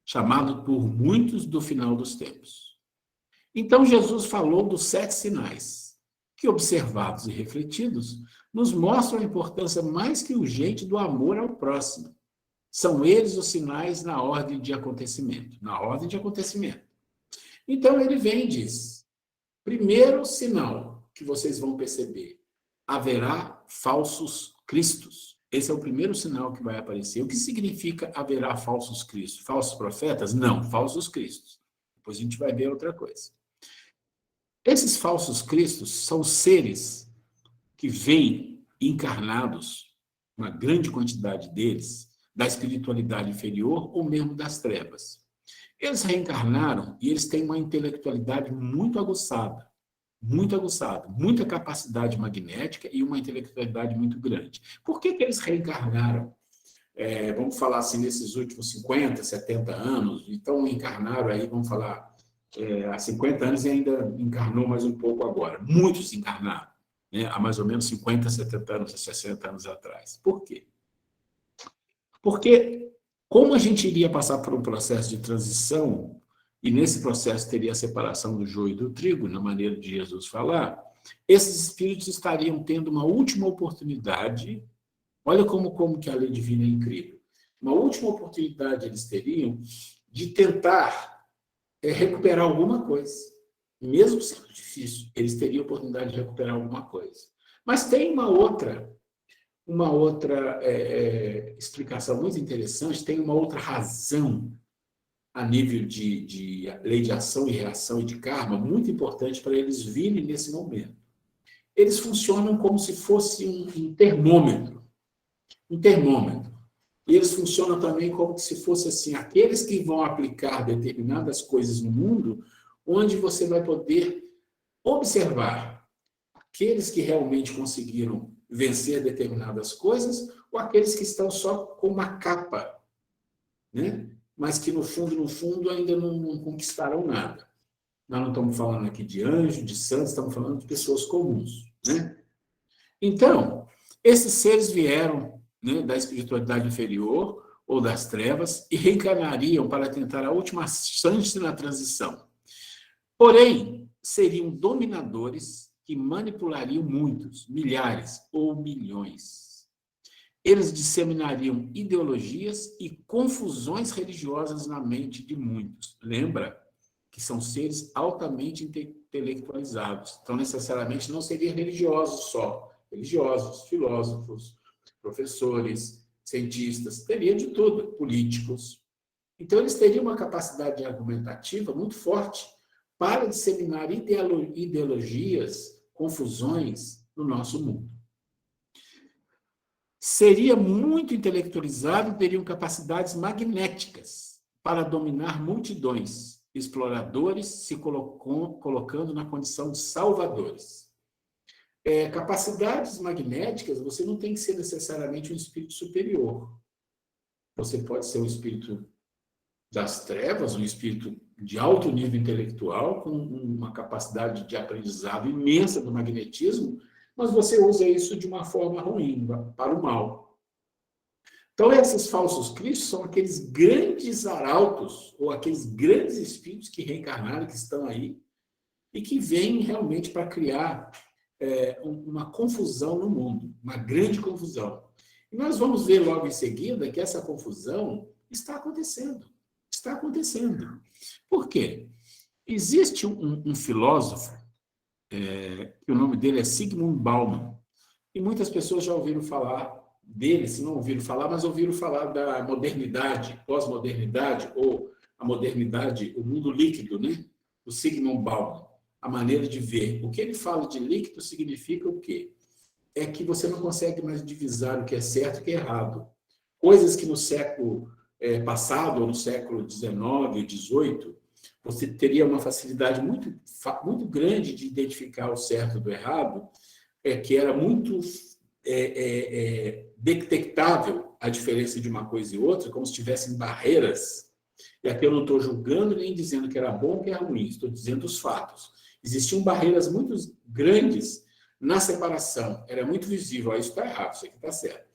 Chamado por muitos do final dos tempos. Então, Jesus falou dos 7 sinais, que, observados e refletidos, nos mostram a importância mais que urgente do amor ao próximo. São eles os sinais na ordem de acontecimento. Na ordem de acontecimento. Então, ele vem e diz, primeiro sinal que vocês vão perceber, haverá falsos cristos. Esse é o primeiro sinal que vai aparecer. O que significa haverá falsos cristos? Falsos profetas? Não, falsos cristos. Depois a gente vai ver outra coisa. Esses falsos cristos são seres que vêm encarnados uma grande quantidade deles, da espiritualidade inferior ou mesmo das trevas. Eles reencarnaram e eles têm uma intelectualidade muito aguçada, muita capacidade magnética e uma intelectualidade muito grande. Por que eles reencarnaram? Vamos falar assim, nesses últimos 50, 70 anos, então encarnaram aí, vamos falar, há 50 anos e ainda encarnou mais um pouco agora. Muitos encarnaram, né, há mais ou menos 50, 70 anos, 60 anos atrás. Por quê? Porque, como a gente iria passar por um processo de transição, e nesse processo teria a separação do joio e do trigo, na maneira de Jesus falar, esses espíritos estariam tendo uma última oportunidade. Olha como que a lei divina é incrível. Uma última oportunidade eles teriam de tentar recuperar alguma coisa. Mesmo sendo difícil, eles teriam a oportunidade de recuperar alguma coisa. Mas tem uma outra explicação muito interessante, tem uma outra razão a nível de lei de ação e reação e de karma, muito importante para eles virem nesse momento. Eles funcionam como se fosse um termômetro. Um termômetro. E eles funcionam também como se fosse assim, aqueles que vão aplicar determinadas coisas no mundo, onde você vai poder observar aqueles que realmente conseguiram vencer determinadas coisas ou aqueles que estão só com uma capa, né? Mas que no fundo ainda não conquistaram nada. Nós não estamos falando aqui de anjo, de santos, estamos falando de pessoas comuns, né? Então, esses seres vieram, né, da espiritualidade inferior ou das trevas e reencarnariam para tentar a última chance na transição. Porém, seriam dominadores que manipulariam muitos, milhares ou milhões. Eles disseminariam ideologias e confusões religiosas na mente de muitos. Lembra que são seres altamente intelectualizados. Então, necessariamente, não seriam religiosos só. Religiosos, filósofos, professores, cientistas, teria de tudo, políticos. Então, eles teriam uma capacidade argumentativa muito forte para disseminar ideologias, confusões no nosso mundo. Seria muito intelectualizado e teriam capacidades magnéticas para dominar multidões, exploradores se colocando na condição de salvadores. Capacidades magnéticas, você não tem que ser necessariamente um espírito superior. Você pode ser um espírito das trevas, um espírito de alto nível intelectual, com uma capacidade de aprendizado imensa do magnetismo, mas você usa isso de uma forma ruim, para o mal. Então, esses falsos cristos são aqueles grandes arautos, ou aqueles grandes espíritos que reencarnaram, que estão aí, e que vêm realmente para criar uma confusão no mundo, uma grande confusão. E nós vamos ver logo em seguida que essa confusão está acontecendo. Está acontecendo. Por quê? Existe um filósofo, que o nome dele é Zygmunt Bauman, e muitas pessoas já ouviram falar dele, se não ouviram falar, mas ouviram falar da modernidade, pós-modernidade, ou a modernidade, o mundo líquido, né? O Zygmunt Bauman, a maneira de ver. O que ele fala de líquido significa o quê? É que você não consegue mais divisar o que é certo e o que é errado. Coisas que no século passado, ou no século XIX ou XVIII, você teria uma facilidade muito grande de identificar o certo do errado, que era muito detectável a diferença de uma coisa e outra, como se tivessem barreiras. E aqui eu não estou julgando nem dizendo que era bom ou que era ruim, estou dizendo os fatos. Existiam barreiras muito grandes na separação, era muito visível, isso está errado, isso aqui está certo.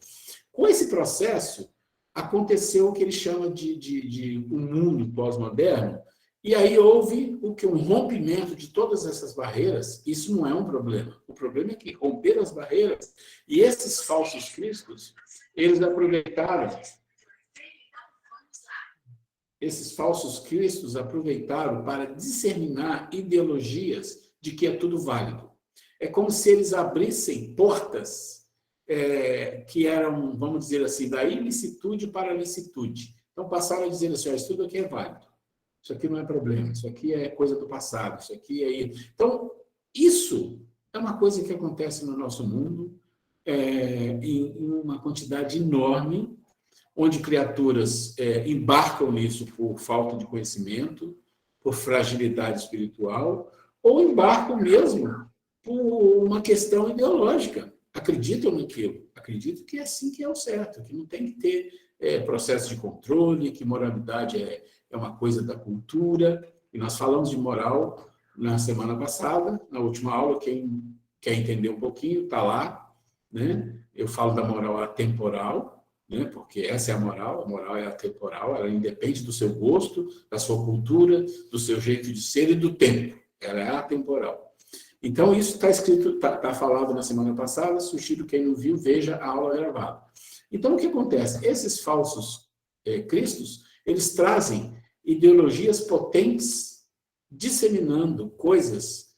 Com esse processo, aconteceu o que ele chama de um mundo pós-moderno, e aí houve um rompimento de todas essas barreiras. Isso não é um problema. O problema é que romperam as barreiras, e esses falsos cristos, eles aproveitaram. Esses falsos cristos aproveitaram para disseminar ideologias de que é tudo válido. É como se eles abrissem portas que eram, vamos dizer assim, da ilicitude para a licitude. Então passaram a dizer assim, isso tudo aqui é válido. Isso aqui não é problema, isso aqui é coisa do passado, isso aqui é... Então, isso é uma coisa que acontece no nosso mundo, em uma quantidade enorme, onde criaturas embarcam nisso por falta de conhecimento, por fragilidade espiritual, ou embarcam mesmo por uma questão ideológica. Acreditam naquilo, acreditam que é assim que é o certo, que não tem que ter processo de controle, que moralidade é uma coisa da cultura. E nós falamos de moral na semana passada, na última aula. Quem quer entender um pouquinho, está lá, né? Eu falo da moral atemporal, né? Porque essa é a moral é atemporal, ela independe do seu gosto, da sua cultura, do seu jeito de ser e do tempo. Ela é atemporal. Então, isso está escrito, está falado na semana passada. Sugiro quem não viu, veja a aula gravada. Então, o que acontece? Esses falsos cristos, eles trazem ideologias potentes, disseminando coisas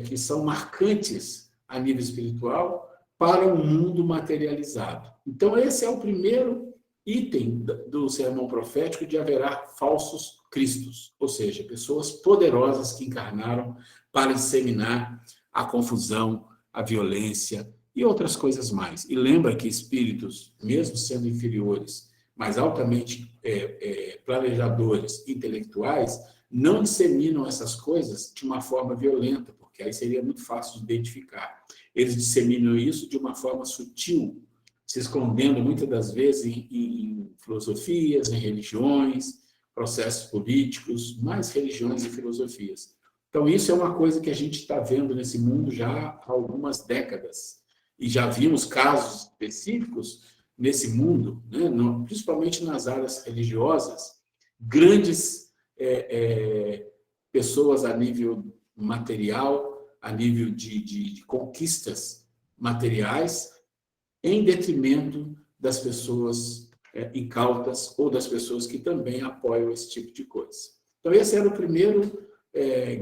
que são marcantes a nível espiritual para o mundo materializado. Então, esse é o primeiro item do sermão profético, de haverá falsos cristos, ou seja, pessoas poderosas que encarnaram para disseminar a confusão, a violência e outras coisas mais. E lembra que espíritos, mesmo sendo inferiores, mas altamente planejadores, intelectuais, não disseminam essas coisas de uma forma violenta, porque aí seria muito fácil de identificar. Eles disseminam isso de uma forma sutil, se escondendo muitas das vezes em filosofias, em religiões, processos políticos, mais religiões e filosofias. Então, isso é uma coisa que a gente está vendo nesse mundo já há algumas décadas. E já vimos casos específicos nesse mundo, né? Principalmente nas áreas religiosas, grandes pessoas a nível material, a nível de conquistas materiais, em detrimento das pessoas incautas ou das pessoas que também apoiam esse tipo de coisa. Então, esse era o primeiro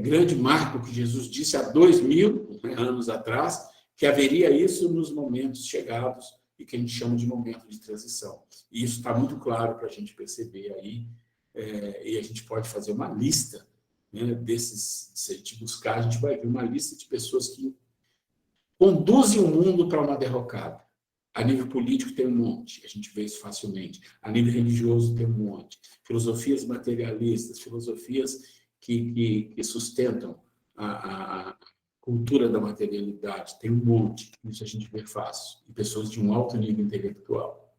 grande marco que Jesus disse há 2000 anos atrás, que haveria isso nos momentos chegados e que a gente chama de momento de transição. E isso está muito claro para a gente perceber aí, e a gente pode fazer uma lista, né, desses, se a gente buscar, a gente vai ver uma lista de pessoas que conduzem o mundo para uma derrocada. A nível político tem um monte, a gente vê isso facilmente. A nível religioso tem um monte. Filosofias materialistas, filosofias que sustentam a cultura da materialidade, tem um monte. Isso a gente vê fácil. E pessoas de um alto nível intelectual.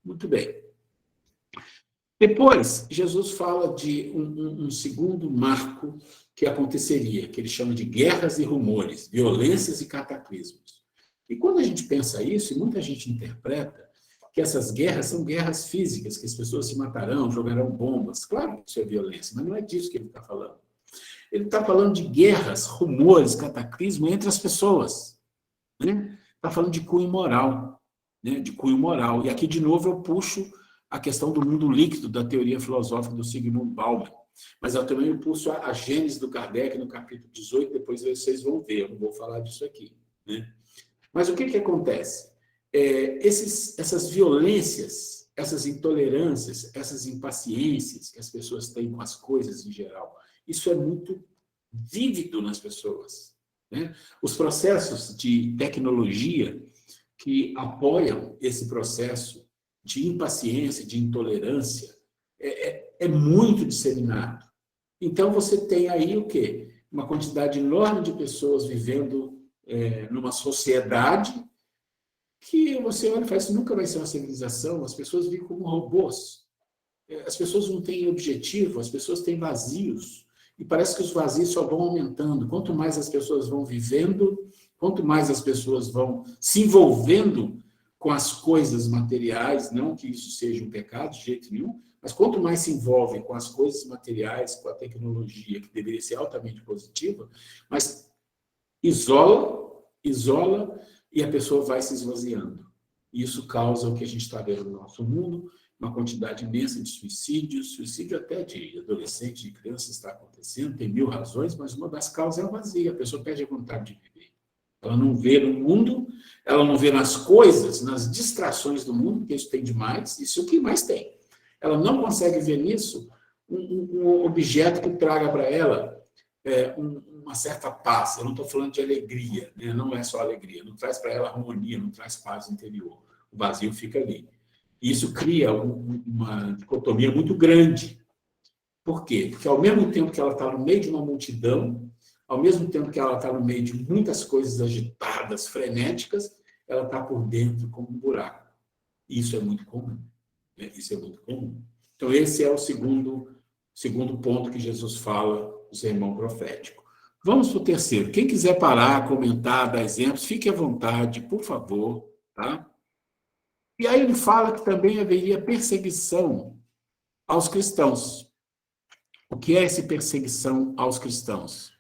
Muito bem. Depois, Jesus fala de um segundo marco que aconteceria, que ele chama de guerras e rumores, violências e cataclismos. E quando a gente pensa isso, e muita gente interpreta que essas guerras são guerras físicas, que as pessoas se matarão, jogarão bombas. Claro que isso é violência, mas não é disso que ele está falando. Ele está falando de guerras, rumores, cataclismo entre as pessoas. Né? Está falando de cunho moral. Né? De cunho moral. E aqui, de novo, eu puxo a questão do mundo líquido da teoria filosófica do Zygmunt Bauman. Mas eu também puxo a Gênese do Kardec no capítulo 18, depois vocês vão ver, eu não vou falar disso aqui. Né? Mas o que acontece? Essas violências, essas intolerâncias, essas impaciências que as pessoas têm com as coisas em geral, isso é muito vívido nas pessoas. Né? Os processos de tecnologia que apoiam esse processo de impaciência, de intolerância, é muito disseminado. Então, você tem aí o quê? Uma quantidade enorme de pessoas vivendo numa sociedade que você olha e fala, isso nunca vai ser uma civilização, as pessoas vivem como robôs. As pessoas não têm objetivo, as pessoas têm vazios, e parece que os vazios só vão aumentando. Quanto mais as pessoas vão vivendo, quanto mais as pessoas vão se envolvendo com as coisas materiais, não que isso seja um pecado de jeito nenhum, mas quanto mais se envolve com as coisas materiais, com a tecnologia, que deveria ser altamente positiva, mas isola, e a pessoa vai se esvaziando. Isso causa o que a gente está vendo no nosso mundo, uma quantidade imensa de suicídios, suicídio até de adolescente, de criança está acontecendo, tem 1000 razões, mas uma das causas é a vazia, a pessoa perde a vontade de viver. Ela não vê no mundo, ela não vê nas coisas, nas distrações do mundo, que isso tem demais, isso é o que mais tem. Ela não consegue ver nisso um objeto que traga para ela uma certa paz. Eu não estou falando de alegria, né? Não é só alegria. Não traz para ela harmonia, não traz paz interior. O vazio fica ali. Isso cria uma dicotomia muito grande. Por quê? Porque ao mesmo tempo que ela está no meio de uma multidão, ao mesmo tempo que ela está no meio de muitas coisas agitadas, frenéticas, ela está por dentro como um buraco. Isso é muito comum. Né? Isso é muito comum. Então, esse é o segundo ponto que Jesus fala no sermão profético. Vamos para o terceiro. Quem quiser parar, comentar, dar exemplos, fique à vontade, por favor. Tá? E aí ele fala que também haveria perseguição aos cristãos. O que é essa perseguição aos cristãos?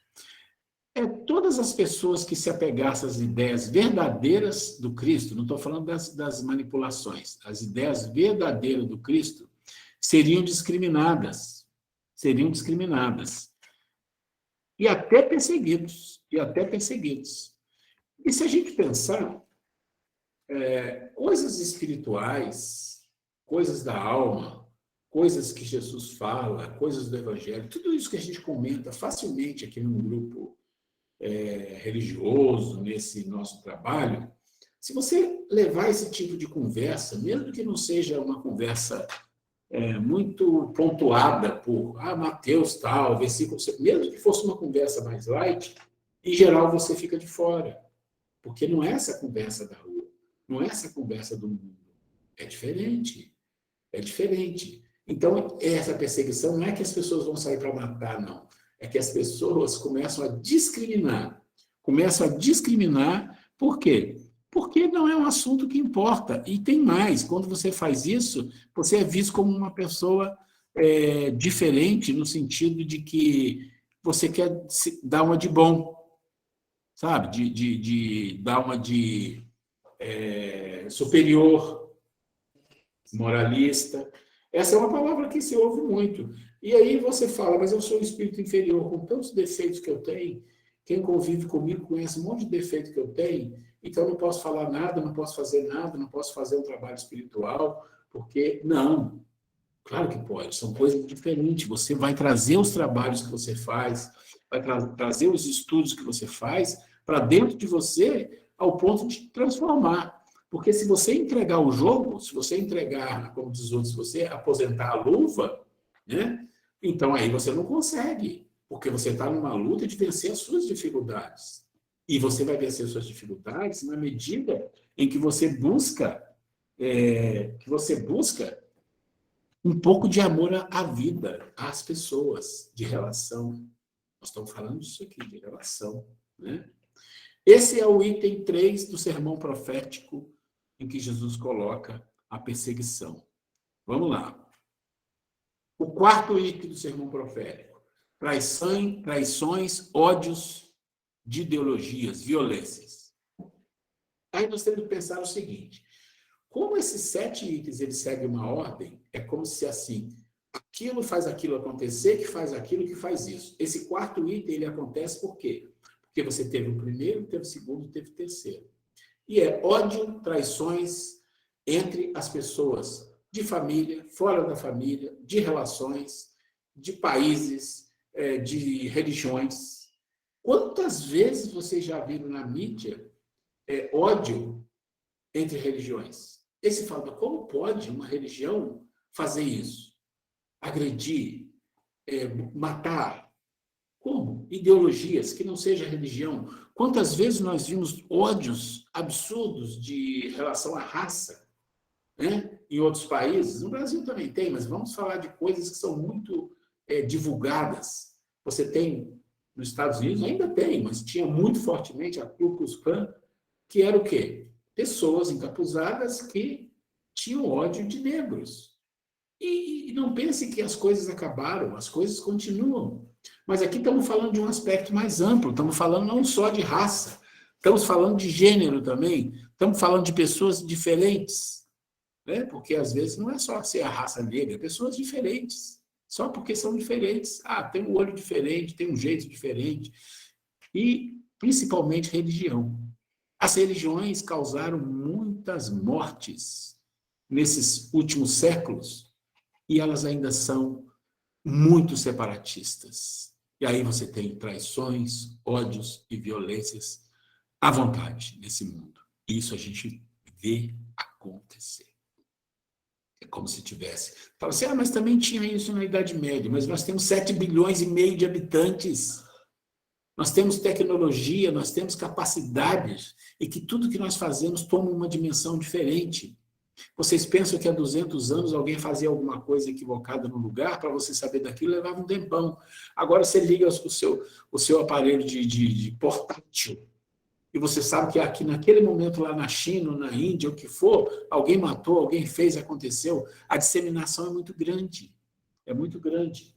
É todas as pessoas que se apegassem às ideias verdadeiras do Cristo, não estou falando das manipulações, as ideias verdadeiras do Cristo seriam discriminadas. Seriam discriminadas. E até perseguidos. E se a gente pensar, coisas espirituais, coisas da alma, coisas que Jesus fala, coisas do Evangelho, tudo isso que a gente comenta facilmente aqui num grupo religioso, nesse nosso trabalho, se você levar esse tipo de conversa, mesmo que não seja uma conversa muito pontuada por Mateus tal, versículo, mesmo que fosse uma conversa mais light, em geral você fica de fora, porque não é essa conversa da rua, não é essa conversa do mundo, é diferente. Então, essa perseguição não é que as pessoas vão sair para matar, não. É que as pessoas começam a discriminar. Por quê? Porque não é um assunto que importa. E tem mais, quando você faz isso, você é visto como uma pessoa diferente, no sentido de que você quer dar uma de bom, sabe? De dar uma de superior, moralista. Essa é uma palavra que se ouve muito. E aí você fala, mas eu sou um espírito inferior, com tantos defeitos que eu tenho, quem convive comigo conhece um monte de defeito que eu tenho, então não posso falar nada, não posso fazer nada, não posso fazer um trabalho espiritual, porque não. Claro que pode, são coisas diferentes. Você vai trazer os trabalhos que você faz, vai trazer os estudos que você faz para dentro de você ao ponto de transformar. Porque se você entregar o jogo, se você entregar, como diz os outros, se você aposentar a luva, né? Então aí você não consegue, porque você está numa luta de vencer as suas dificuldades. E você vai vencer as suas dificuldades na medida em que você busca um pouco de amor à vida, às pessoas, de relação. Nós estamos falando disso aqui, de relação. Né? Esse é o item 3 do sermão profético, em que Jesus coloca a perseguição. Vamos lá. O quarto item do sermão profético. Traições, ódios de ideologias, violências. Aí nós temos que pensar o seguinte. Como esses 7 itens eles seguem uma ordem, é como se assim, aquilo faz aquilo acontecer, que faz aquilo, que faz isso. Esse quarto item ele acontece por quê? Porque você teve o primeiro, teve o segundo, teve o terceiro. E é ódio, traições entre as pessoas, de família, fora da família, de relações, de países, de religiões. Quantas vezes vocês já viram na mídia ódio entre religiões? Aí você fala, mas como pode uma religião fazer isso? Agredir, matar? Como? Ideologias que não seja religião. Quantas vezes nós vimos ódios absurdos de relação à raça, né? Em outros países? No Brasil também tem, mas vamos falar de coisas que são muito divulgadas. Você tem, nos Estados Unidos ainda tem, mas tinha muito fortemente a Ku Klux Klan, que era o quê? Pessoas encapuzadas que tinham ódio de negros. E não pense que as coisas acabaram, as coisas continuam. Mas aqui estamos falando de um aspecto mais amplo, estamos falando não só de raça, estamos falando de gênero também, estamos falando de pessoas diferentes, né? Porque às vezes não é só ser a raça negra, pessoas diferentes, só porque são diferentes. Tem um olho diferente, tem um jeito diferente. E principalmente religião. As religiões causaram muitas mortes nesses últimos séculos e elas ainda são muito separatistas. E aí você tem traições, ódios e violências à vontade nesse mundo. Isso a gente vê acontecer. É como se tivesse. Fala assim, mas também tinha isso na Idade Média, mas nós temos 7,5 bilhões de habitantes. Nós temos tecnologia, nós temos capacidades, e que tudo que nós fazemos toma uma dimensão diferente. Vocês pensam que há 200 anos alguém fazia alguma coisa equivocada no lugar, para você saber daquilo, levava um tempão. Agora você liga o seu aparelho de portátil, e você sabe que aqui naquele momento lá na China, na Índia, o que for, alguém matou, alguém fez, aconteceu. A disseminação é muito grande. É muito grande.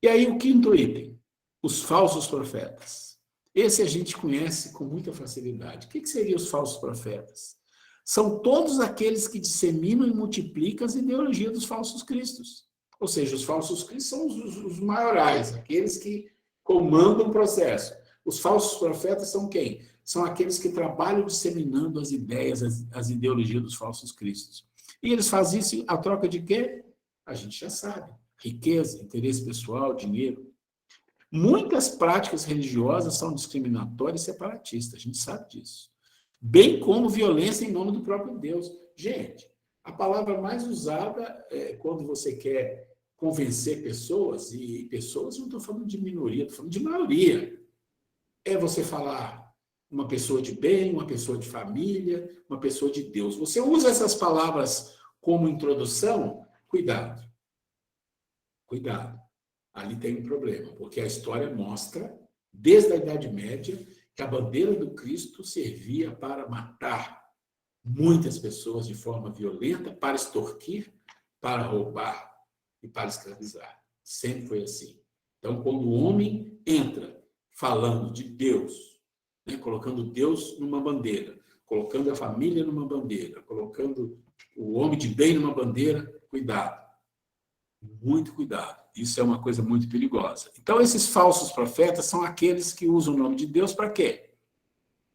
E aí o quinto item, os falsos profetas. Esse a gente conhece com muita facilidade. O que seriam os falsos profetas? São todos aqueles que disseminam e multiplicam as ideologias dos falsos cristos. Ou seja, os falsos cristos são os maiorais, aqueles que comandam o processo. Os falsos profetas são quem? São aqueles que trabalham disseminando as ideias, as ideologias dos falsos cristos. E eles fazem isso a troca de quê? A gente já sabe. Riqueza, interesse pessoal, dinheiro. Muitas práticas religiosas são discriminatórias e separatistas, a gente sabe disso. Bem como violência em nome do próprio Deus. Gente, a palavra mais usada quando você quer convencer pessoas, e pessoas, não estou falando de minoria, estou falando de maioria, é você falar uma pessoa de bem, uma pessoa de família, uma pessoa de Deus. Você usa essas palavras como introdução, cuidado. Cuidado. Ali tem um problema, porque a história mostra, desde a Idade Média, que a bandeira do Cristo servia para matar muitas pessoas de forma violenta, para extorquir, para roubar e para escravizar. Sempre foi assim. Então, quando o homem entra falando de Deus, né, colocando Deus numa bandeira, colocando a família numa bandeira, colocando o homem de bem numa bandeira, cuidado. Muito cuidado. Isso é uma coisa muito perigosa. Então, esses falsos profetas são aqueles que usam o nome de Deus para quê?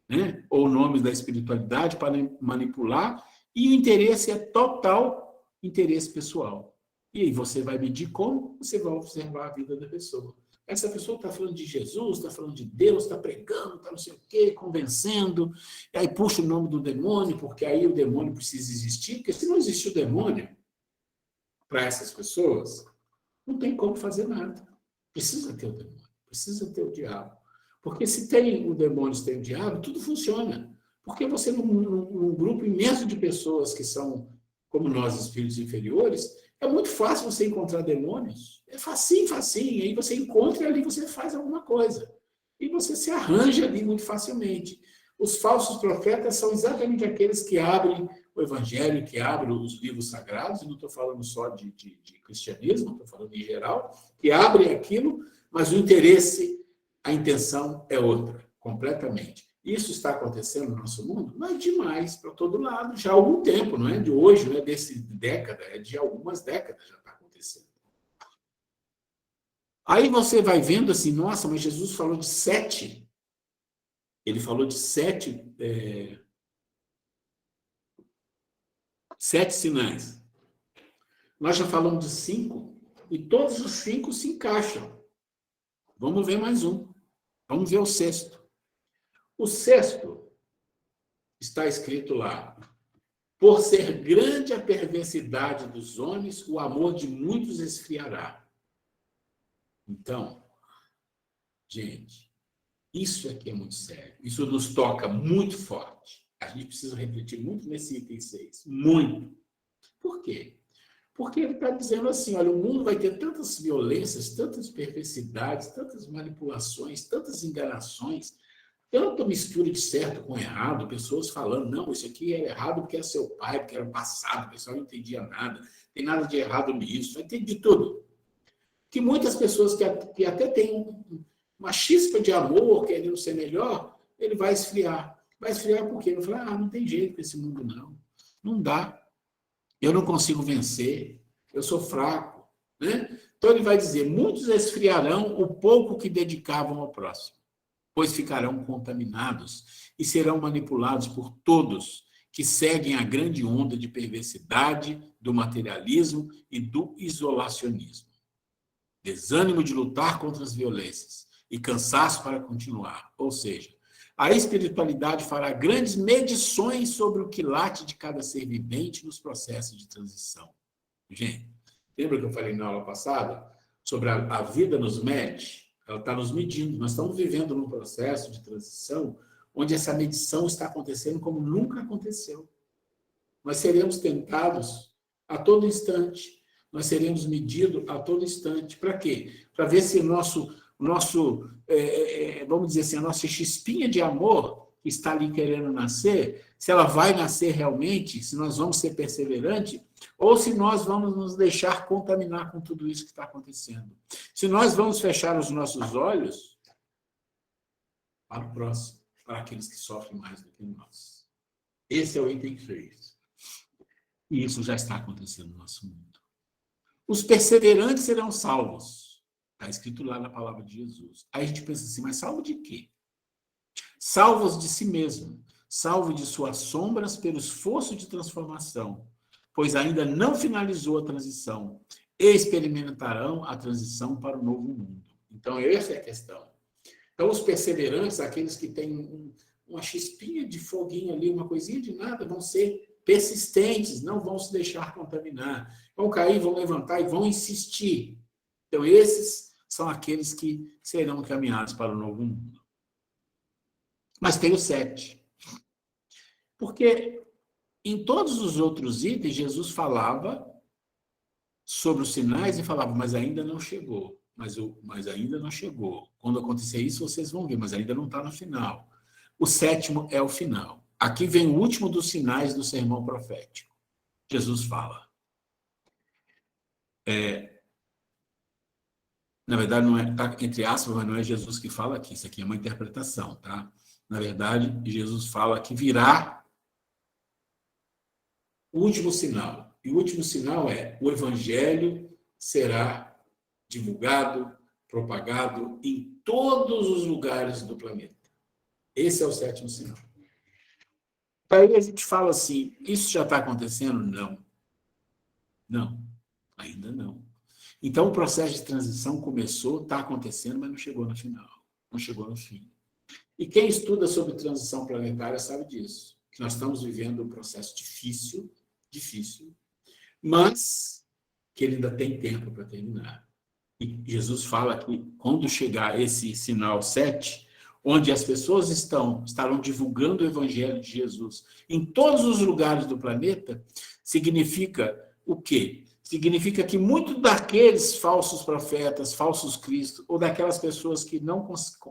Né? Ou o nome da espiritualidade para manipular, e o interesse é total interesse pessoal. E aí você vai medir como? Você vai observar a vida da pessoa. Essa pessoa está falando de Jesus, está falando de Deus, está pregando, está não sei o quê, convencendo, e aí puxa o nome do demônio, porque aí o demônio precisa existir, porque se não existir o demônio, para essas pessoas, não tem como fazer nada. Precisa ter o demônio, precisa ter o diabo. Porque se tem o demônio, se tem o diabo, tudo funciona. Porque você, num grupo imenso de pessoas que são, como nós, espíritos inferiores, é muito fácil você encontrar demônios. É facinho, facinho. Aí você encontra e ali você faz alguma coisa. E você se arranja ali muito facilmente. Os falsos profetas são exatamente aqueles que abrem o evangelho, que abrem os livros sagrados, e não estou falando só de cristianismo, estou falando em geral, que abrem aquilo, mas o interesse, a intenção é outra, completamente. Isso está acontecendo no nosso mundo? Não é demais, para todo lado, já há algum tempo, não é de hoje, não é desse década, é de algumas décadas já está acontecendo. Aí você vai vendo assim, nossa, mas Jesus falou de 7. Ele falou de 7 sinais. Nós já falamos de 5, e todos os 5 se encaixam. Vamos ver mais um. Vamos ver o 6º. O 6º está escrito lá: por ser grande a perversidade dos homens, o amor de muitos esfriará. Então, gente, isso aqui é muito sério. Isso nos toca muito forte. A gente precisa refletir muito nesse item 6. Muito. Por quê? Porque ele está dizendo assim, olha, o mundo vai ter tantas violências, tantas perversidades, tantas manipulações, tantas enganações, tanta mistura de certo com errado, pessoas falando, não, isso aqui é errado porque é seu pai, porque era passado, o pessoal não entendia nada, tem nada de errado nisso, vai ter de tudo. Que muitas pessoas que até têm uma chispa de amor, querendo ser melhor, ele vai esfriar. Vai esfriar por quê? Ele vai falar, não tem jeito com esse mundo, não. Não dá. Eu não consigo vencer. Eu sou fraco. Né? Então ele vai dizer, muitos esfriarão o pouco que dedicavam ao próximo, pois ficarão contaminados e serão manipulados por todos que seguem a grande onda de perversidade, do materialismo e do isolacionismo. desânimo de lutar contra as violências e cansaço para continuar. Ou seja, a espiritualidade fará grandes medições sobre o quilate de cada ser vivente nos processos de transição. Gente, lembra que eu falei na aula passada sobre a vida nos mede? Ela está nos medindo. Nós estamos vivendo num processo de transição onde essa medição está acontecendo como nunca aconteceu. Nós seremos tentados a todo instante. Nós seremos medidos a todo instante. Para quê? Para ver se vamos dizer assim, a nossa chispinha de amor que está ali querendo nascer, se ela vai nascer realmente, se nós vamos ser perseverantes, ou se nós vamos nos deixar contaminar com tudo isso que está acontecendo. Se nós vamos fechar os nossos olhos para o próximo, para aqueles que sofrem mais do que nós. Esse é o item 3. E isso já está acontecendo no nosso mundo. Os perseverantes serão salvos. Está escrito lá na palavra de Jesus. Aí a gente pensa assim, mas salvo de quê? Salvos de si mesmo, salvo de suas sombras pelo esforço de transformação, pois ainda não finalizou a transição, e experimentarão a transição para o novo mundo. Então, essa é a questão. Então, os perseverantes, aqueles que têm uma chispinha de foguinho ali, uma coisinha de nada, vão ser persistentes, não vão se deixar contaminar. Vão cair, vão levantar e vão insistir. Então, esses são aqueles que serão encaminhados para o novo mundo. Mas tem o 7. Porque em todos os outros itens, Jesus falava sobre os sinais e falava, mas ainda não chegou. Mas ainda não chegou. Quando acontecer isso, vocês vão ver, mas ainda não está no final. O 7º é o final. Aqui vem o último dos sinais do sermão profético. Jesus fala. Na verdade, não é, tá, entre aspas, mas não é Jesus que fala aqui. Isso aqui é uma interpretação, tá? Na verdade, Jesus fala que virá o último sinal. E o último sinal é o evangelho será divulgado, propagado em todos os lugares do planeta. Esse é o 7º sinal. Aí a gente fala assim, isso já está acontecendo? Não. Não, ainda não. Então, o processo de transição começou, está acontecendo, mas não chegou no final. Não chegou no fim. E quem estuda sobre transição planetária sabe disso. Que nós estamos vivendo um processo difícil, mas que ele ainda tem tempo para terminar. E Jesus fala que quando chegar esse sinal 7, onde as pessoas estarão divulgando o evangelho de Jesus em todos os lugares do planeta, significa o quê? Significa que muitos daqueles falsos profetas, falsos cristos, ou daquelas pessoas que não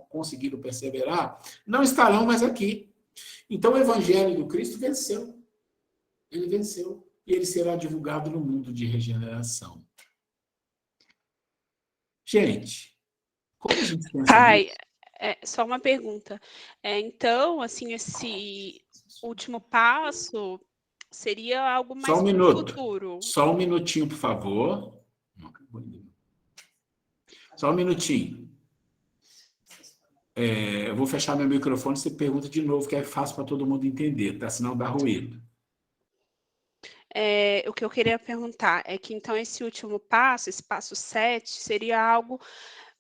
conseguiram perseverar, não estarão mais aqui. Então, o evangelho do Cristo venceu. Ele venceu. E ele será divulgado no mundo de regeneração. Gente, como a gente pensa Pai, só uma pergunta. Então, assim, esse último passo seria algo mais só um minuto. futuro. Só um minutinho, por favor. Só um minutinho. Eu vou fechar meu microfone e você pergunta de novo, que é fácil para todo mundo entender, tá? Senão dá ruído. O que eu queria perguntar é que, então, esse último passo, esse passo 7, seria algo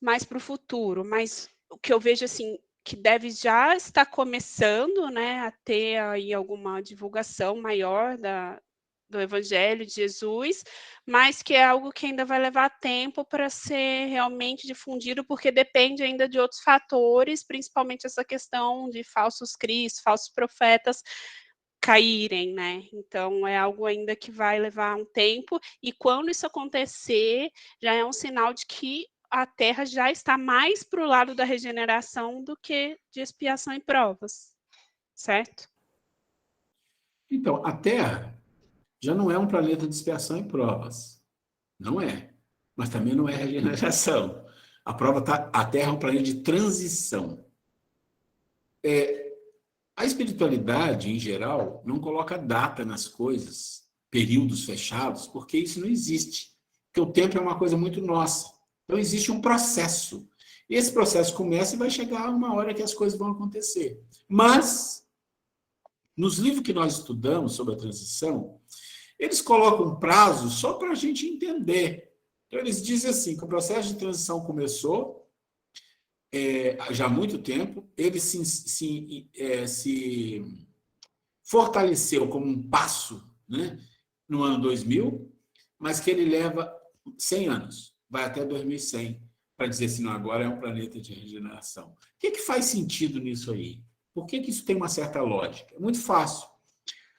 mais para o futuro, mas o que eu vejo, assim, que deve já estar começando, né, a ter aí alguma divulgação maior do Evangelho de Jesus, mas que é algo que ainda vai levar tempo para ser realmente difundido, porque depende ainda de outros fatores, principalmente essa questão de falsos cristos, falsos profetas caírem, né? Então, é algo ainda que vai levar um tempo, e quando isso acontecer, já é um sinal de que a Terra já está mais para o lado da regeneração do que de expiação e provas, certo? Então, a Terra já não é um planeta de expiação e provas. Não é. Mas também não é regeneração. A Terra é um planeta de transição. A espiritualidade, em geral, não coloca data nas coisas, períodos fechados, porque isso não existe. Porque o tempo é uma coisa muito nossa. Então, existe um processo. E esse processo começa e vai chegar uma hora que as coisas vão acontecer. Mas, nos livros que nós estudamos sobre a transição, eles colocam um prazo só para a gente entender. Então, eles dizem assim, que o processo de transição começou já há muito tempo, ele se fortaleceu como um passo, né, no ano 2000, mas que ele leva 100 anos, vai até 2100, para dizer assim, não, agora é um planeta de regeneração. O que faz sentido nisso aí? Por que isso tem uma certa lógica? É muito fácil.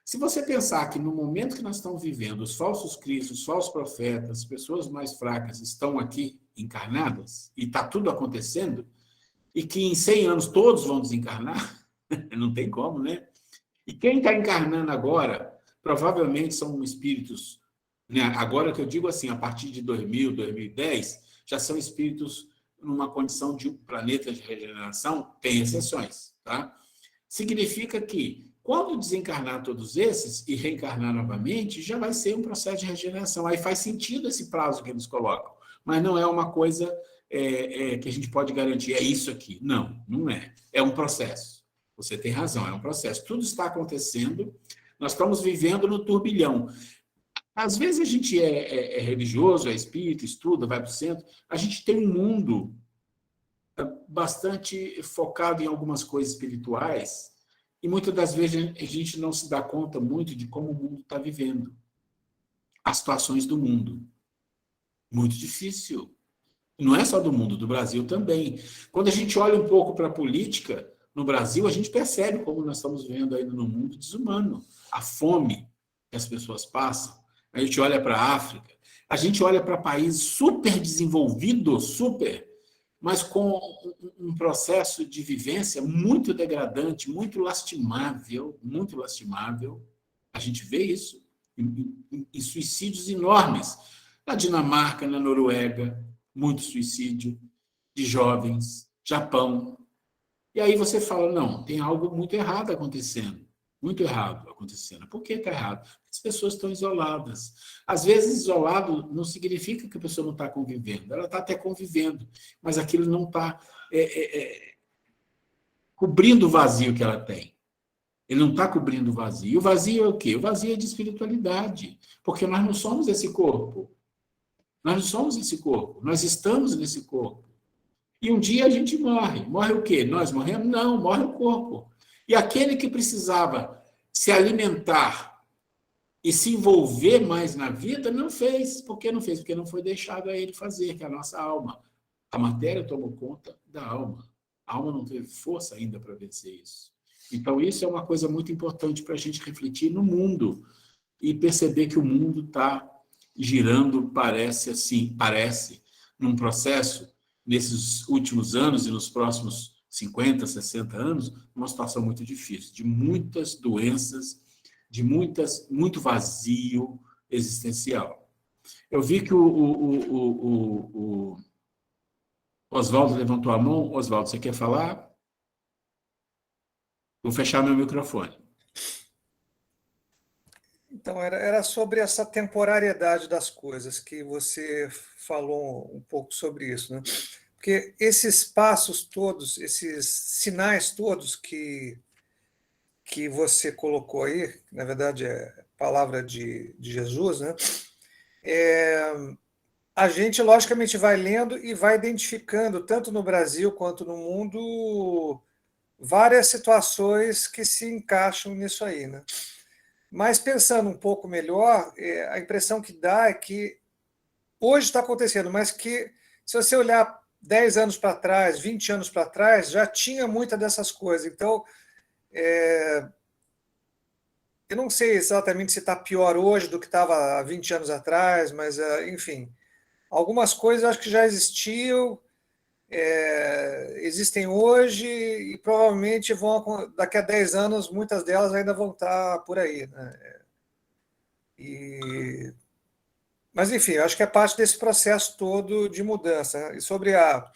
Se você pensar que no momento que nós estamos vivendo, os falsos cristos, os falsos profetas, as pessoas mais fracas estão aqui encarnadas, e está tudo acontecendo, e que em 100 anos todos vão desencarnar, não tem como, né? E quem está encarnando agora, provavelmente são espíritos, né? Agora que eu digo assim, a partir de 2000, 2010, já são espíritos numa condição de planeta de regeneração, tem exceções, tá? Significa que, quando desencarnar todos esses e reencarnar novamente, já vai ser um processo de regeneração. Aí faz sentido esse prazo que eles colocam, mas não é uma coisa que a gente pode garantir, é isso aqui. Não, não é. É um processo. Você tem razão, é um processo. Tudo está acontecendo, nós estamos vivendo no turbilhão. Às vezes a gente é religioso, é espírita, estuda, vai para o centro, a gente tem um mundo bastante focado em algumas coisas espirituais, e muitas das vezes a gente não se dá conta muito de como o mundo está vivendo, as situações do mundo. Muito difícil. Não é só do mundo, do Brasil também. Quando a gente olha um pouco para a política no Brasil, a gente percebe como nós estamos vivendo ainda no mundo desumano. A fome que as pessoas passam. A gente olha para a África, a gente olha para países super desenvolvidos, super, mas com um processo de vivência muito degradante, muito lastimável, muito lastimável. A gente vê isso em suicídios enormes. Na Dinamarca, na Noruega, muito suicídio de jovens, Japão. E aí você fala, não, tem algo muito errado acontecendo. Muito errado acontecendo. Por que está errado? As pessoas estão isoladas. Às vezes, isolado não significa que a pessoa não está convivendo. Ela está até convivendo, mas aquilo não está cobrindo o vazio que ela tem. Ele não está cobrindo o vazio. E o vazio é o quê? O vazio é de espiritualidade. Porque nós não somos esse corpo. Nós não somos esse corpo. Nós estamos nesse corpo. E um dia a gente morre. Morre o quê? Nós morremos? Não, morre o corpo. E aquele que precisava se alimentar e se envolver mais na vida, não fez. Por que não fez? Porque não foi deixado a ele fazer, que é a nossa alma. A matéria tomou conta da alma. A alma não teve força ainda para vencer isso. Então, isso é uma coisa muito importante para a gente refletir no mundo e perceber que o mundo está girando, parece, num processo, nesses últimos anos e nos próximos 50, 60 anos, uma situação muito difícil, de muitas doenças, de muito vazio existencial. Eu vi que o Oswaldo levantou a mão. Oswaldo, você quer falar? Vou fechar meu microfone. Então, era sobre essa temporariedade das coisas, que você falou um pouco sobre isso, né? Porque esses passos todos, esses sinais todos que você colocou aí, na verdade é palavra de Jesus, né? A gente, logicamente, vai lendo e vai identificando, tanto no Brasil quanto no mundo, várias situações que se encaixam nisso aí, né? Mas, pensando um pouco melhor, a impressão que dá é que hoje está acontecendo, mas que, se você olhar 10 anos para trás, 20 anos para trás, já tinha muita dessas coisas. Então, eu não sei exatamente se está pior hoje do que estava há 20 anos atrás, mas, enfim, algumas coisas acho que já existiam, existem hoje e provavelmente daqui a 10 anos, muitas delas ainda vão estar por aí, né? Mas, enfim, eu acho que é parte desse processo todo de mudança. E sobre a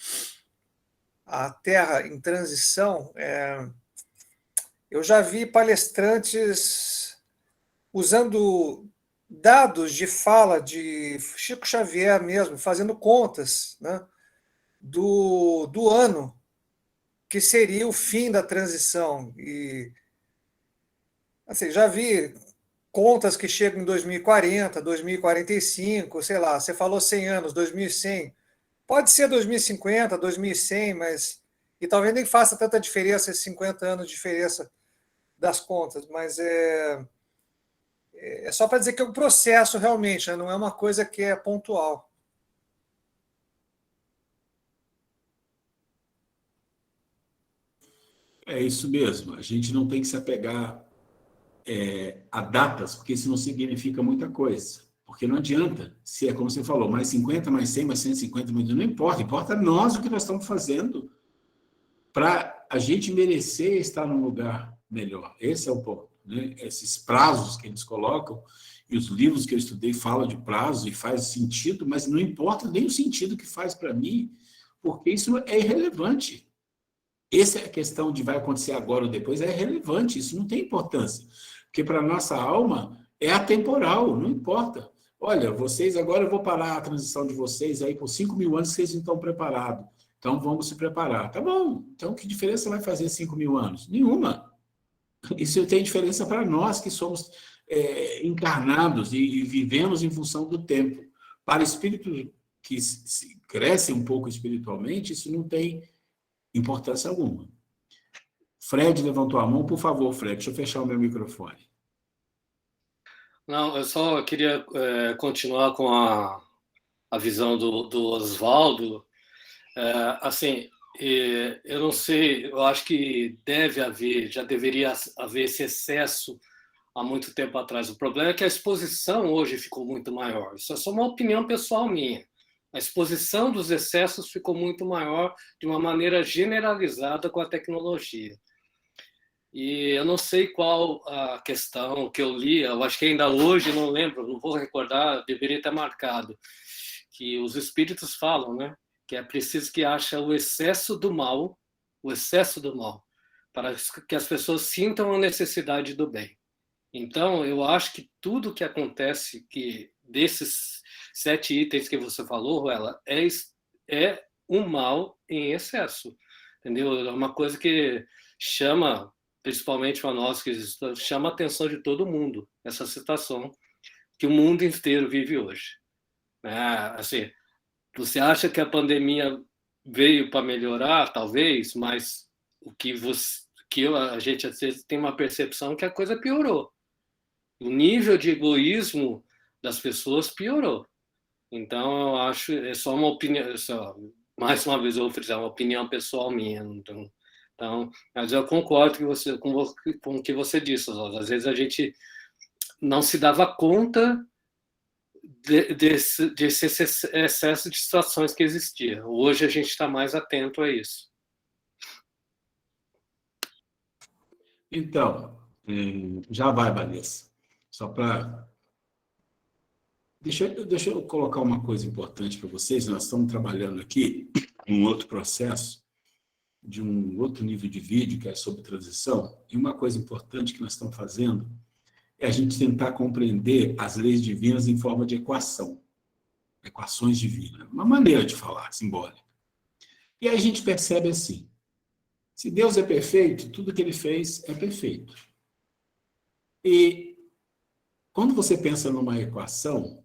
Terra em transição, eu já vi palestrantes usando dados de fala de Chico Xavier mesmo, fazendo contas, né, do ano que seria o fim da transição. E assim, já vi contas que chegam em 2040, 2045, sei lá, você falou 100 anos, 2100. Pode ser 2050, 2100, mas... E talvez nem faça tanta diferença, esses 50 anos de diferença das contas, mas é só para dizer que é um processo realmente, né? Não é uma coisa que é pontual. É isso mesmo. A gente não tem que se apegar a datas, porque isso não significa muita coisa. Porque não adianta, se é como você falou, mais 50, mais 100, mais 150, não importa. Importa nós o que nós estamos fazendo para a gente merecer estar num lugar melhor. Esse é o ponto, né? Esses prazos que eles colocam, e os livros que eu estudei falam de prazo e faz sentido, mas não importa nem o sentido que faz para mim, porque isso é irrelevante. Essa é a questão de vai acontecer agora ou depois, é irrelevante, isso não tem importância. Porque para a nossa alma é atemporal, não importa. Olha, vocês agora eu vou parar a transição de vocês aí por 5.000 anos, vocês não estão preparados. Então vamos se preparar. Tá bom, então que diferença vai fazer 5.000 anos? Nenhuma. Isso tem diferença para nós que somos encarnados e vivemos em função do tempo. Para espíritos que crescem um pouco espiritualmente, isso não tem importância alguma. Fred levantou a mão, por favor, Fred, deixa eu fechar o meu microfone. Não, eu só queria continuar com a visão do Oswaldo. Assim, eu não sei, eu acho que já deveria haver esse excesso há muito tempo atrás. O problema é que a exposição hoje ficou muito maior. Isso é só uma opinião pessoal minha. A exposição dos excessos ficou muito maior de uma maneira generalizada com a tecnologia. E eu não sei qual a questão que eu li, eu acho que ainda hoje, não lembro, não vou recordar, deveria ter marcado, que os espíritos falam, né? Que é preciso que haja o excesso do mal, para que as pessoas sintam a necessidade do bem. Então, eu acho que tudo que acontece, que desses 7 itens que você falou, Ruela, é um mal em excesso, entendeu? É uma coisa que chama, principalmente para nós, que chama a atenção de todo mundo, essa situação que o mundo inteiro vive hoje. Assim, você acha que a pandemia veio para melhorar, talvez, mas a gente às vezes tem uma percepção que a coisa piorou. O nível de egoísmo das pessoas piorou. Então, eu acho, é só uma opinião, mais uma vez eu vou frisar, uma opinião pessoal minha. Então, mas eu concordo com o que você disse, Oswaldo. Às vezes a gente não se dava conta desse excesso de situações que existia. Hoje a gente está mais atento a isso. Então, já vai, Vanessa. Só para... Deixa eu colocar uma coisa importante para vocês. Nós estamos trabalhando aqui em um outro processo, de um outro nível de vídeo, que é sobre transição. E uma coisa importante que nós estamos fazendo é a gente tentar compreender as leis divinas em forma de equação. Equações divinas. Uma maneira de falar, simbólica. E aí a gente percebe assim, se Deus é perfeito, tudo que ele fez é perfeito. E quando você pensa numa equação,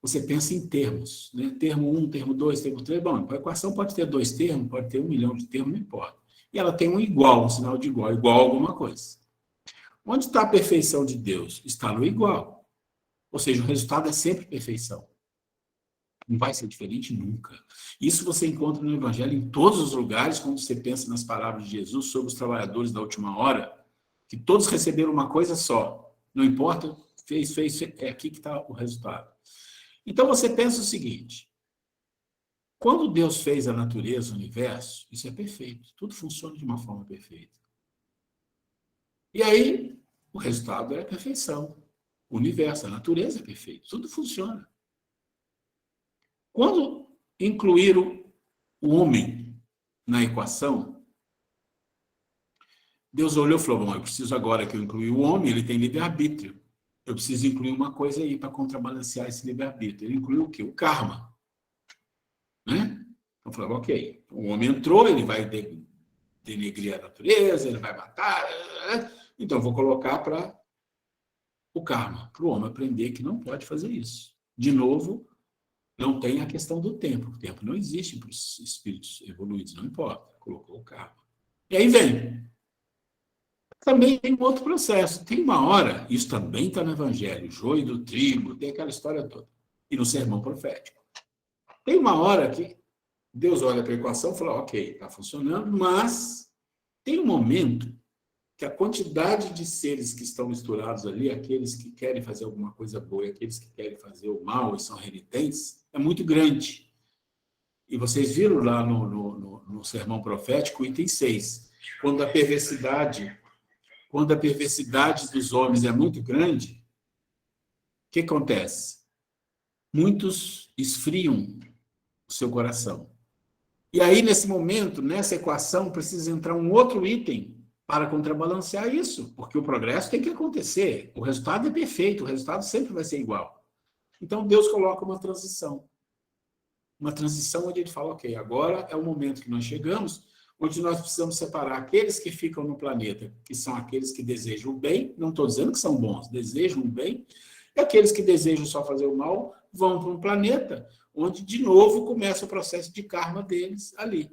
você pensa em termos, né? Termo 1, termo 2, termo 3. Bom, a equação pode ter 2 termos, pode ter 1 milhão de termos, não importa. E ela tem um igual, um sinal de igual a alguma coisa. Onde está a perfeição de Deus? Está no igual. Ou seja, o resultado é sempre perfeição. Não vai ser diferente nunca. Isso você encontra no Evangelho em todos os lugares, quando você pensa nas palavras de Jesus sobre os trabalhadores da última hora, que todos receberam uma coisa só. Não importa, fez, é aqui que está o resultado. Então você pensa o seguinte, quando Deus fez a natureza, o universo, isso é perfeito, tudo funciona de uma forma perfeita. E aí, o resultado é a perfeição. O universo, a natureza é perfeita, tudo funciona. Quando incluíram o homem na equação, Deus olhou e falou, bom, eu preciso agora que eu inclui o homem, ele tem livre-arbítrio. Eu preciso incluir uma coisa aí para contrabalancear esse livre-arbítrio. Ele incluiu o quê? O karma. Né? Então, falou, ok, o homem entrou, ele vai denegrir a natureza, ele vai matar, então vou colocar para o karma, para o homem aprender que não pode fazer isso. De novo, não tem a questão do tempo. O tempo não existe para os espíritos evoluídos, não importa. Colocou o karma. E aí vem. Também tem um outro processo. Tem uma hora, isso também está no Evangelho, joio do trigo, tem aquela história toda. E no sermão profético. Tem uma hora que Deus olha para a equação e fala, ok, está funcionando, mas tem um momento que a quantidade de seres que estão misturados ali, aqueles que querem fazer alguma coisa boa e aqueles que querem fazer o mal e são renitentes, é muito grande. E vocês viram lá no sermão profético, item 6, quando a perversidade dos homens é muito grande, o que acontece? Muitos esfriam o seu coração. E aí, nesse momento, nessa equação, precisa entrar um outro item para contrabalancear isso, porque o progresso tem que acontecer. O resultado é perfeito, o resultado sempre vai ser igual. Então, Deus coloca uma transição. Uma transição onde ele fala, ok, agora é o momento que nós chegamos, onde nós precisamos separar aqueles que ficam no planeta, que são aqueles que desejam o bem, não estou dizendo que são bons, desejam o bem, e aqueles que desejam só fazer o mal, vão para um planeta, onde, de novo, começa o processo de karma deles ali.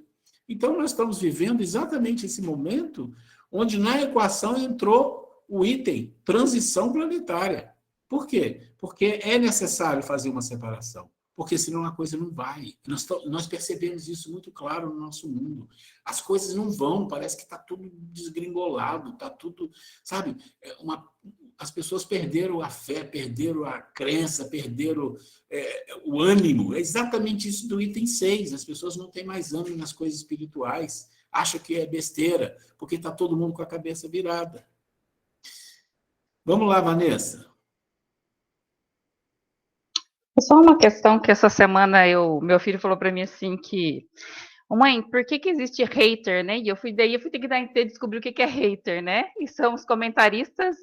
Então, nós estamos vivendo exatamente esse momento onde na equação entrou o item transição planetária. Por quê? Porque é necessário fazer uma separação, porque senão a coisa não vai. Nós percebemos isso muito claro no nosso mundo. As coisas não vão, parece que está tudo desgringolado, está tudo, sabe, as pessoas perderam a fé, perderam a crença, perderam o ânimo. É exatamente isso do item 6. As pessoas não têm mais ânimo nas coisas espirituais. Acham que é besteira, porque está todo mundo com a cabeça virada. Vamos lá, Vanessa. É só uma questão que essa semana meu filho falou para mim assim que, mãe, por que existe hater, né? E eu fui ter que descobrir o que é hater, né? E são os comentaristas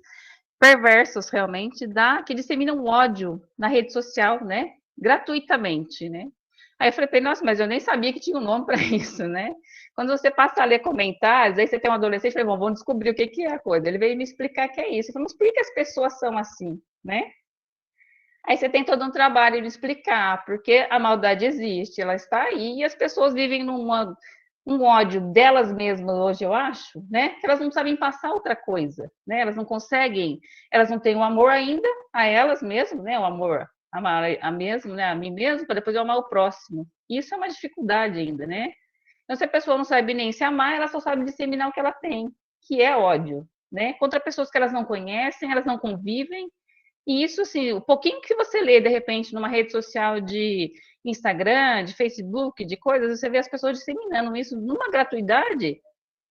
perversos, realmente, que disseminam ódio na rede social, né? Gratuitamente, né? Aí eu falei para ele, nossa, mas eu nem sabia que tinha um nome para isso, né? Quando você passa a ler comentários, aí você tem um adolescente, eu falei, bom, vamos descobrir o que é a coisa. Ele veio me explicar que é isso. Eu falei, mas por que as pessoas são assim, né? Aí você tem todo um trabalho de explicar, porque a maldade existe, ela está aí, e as pessoas vivem um ódio delas mesmas hoje, eu acho, né? Que elas não sabem passar outra coisa, né? Elas não conseguem, elas não têm o amor ainda a elas mesmas, né? O amor amar a mesmo, né? A mim mesmo, para depois eu amar o próximo. Isso é uma dificuldade ainda, né? Então, se a pessoa não sabe nem se amar, ela só sabe disseminar o que ela tem, que é ódio, né? Contra pessoas que elas não conhecem, elas não convivem. E isso, assim, o pouquinho que você lê, de repente, numa rede social de Instagram, de Facebook, de coisas, você vê as pessoas disseminando isso numa gratuidade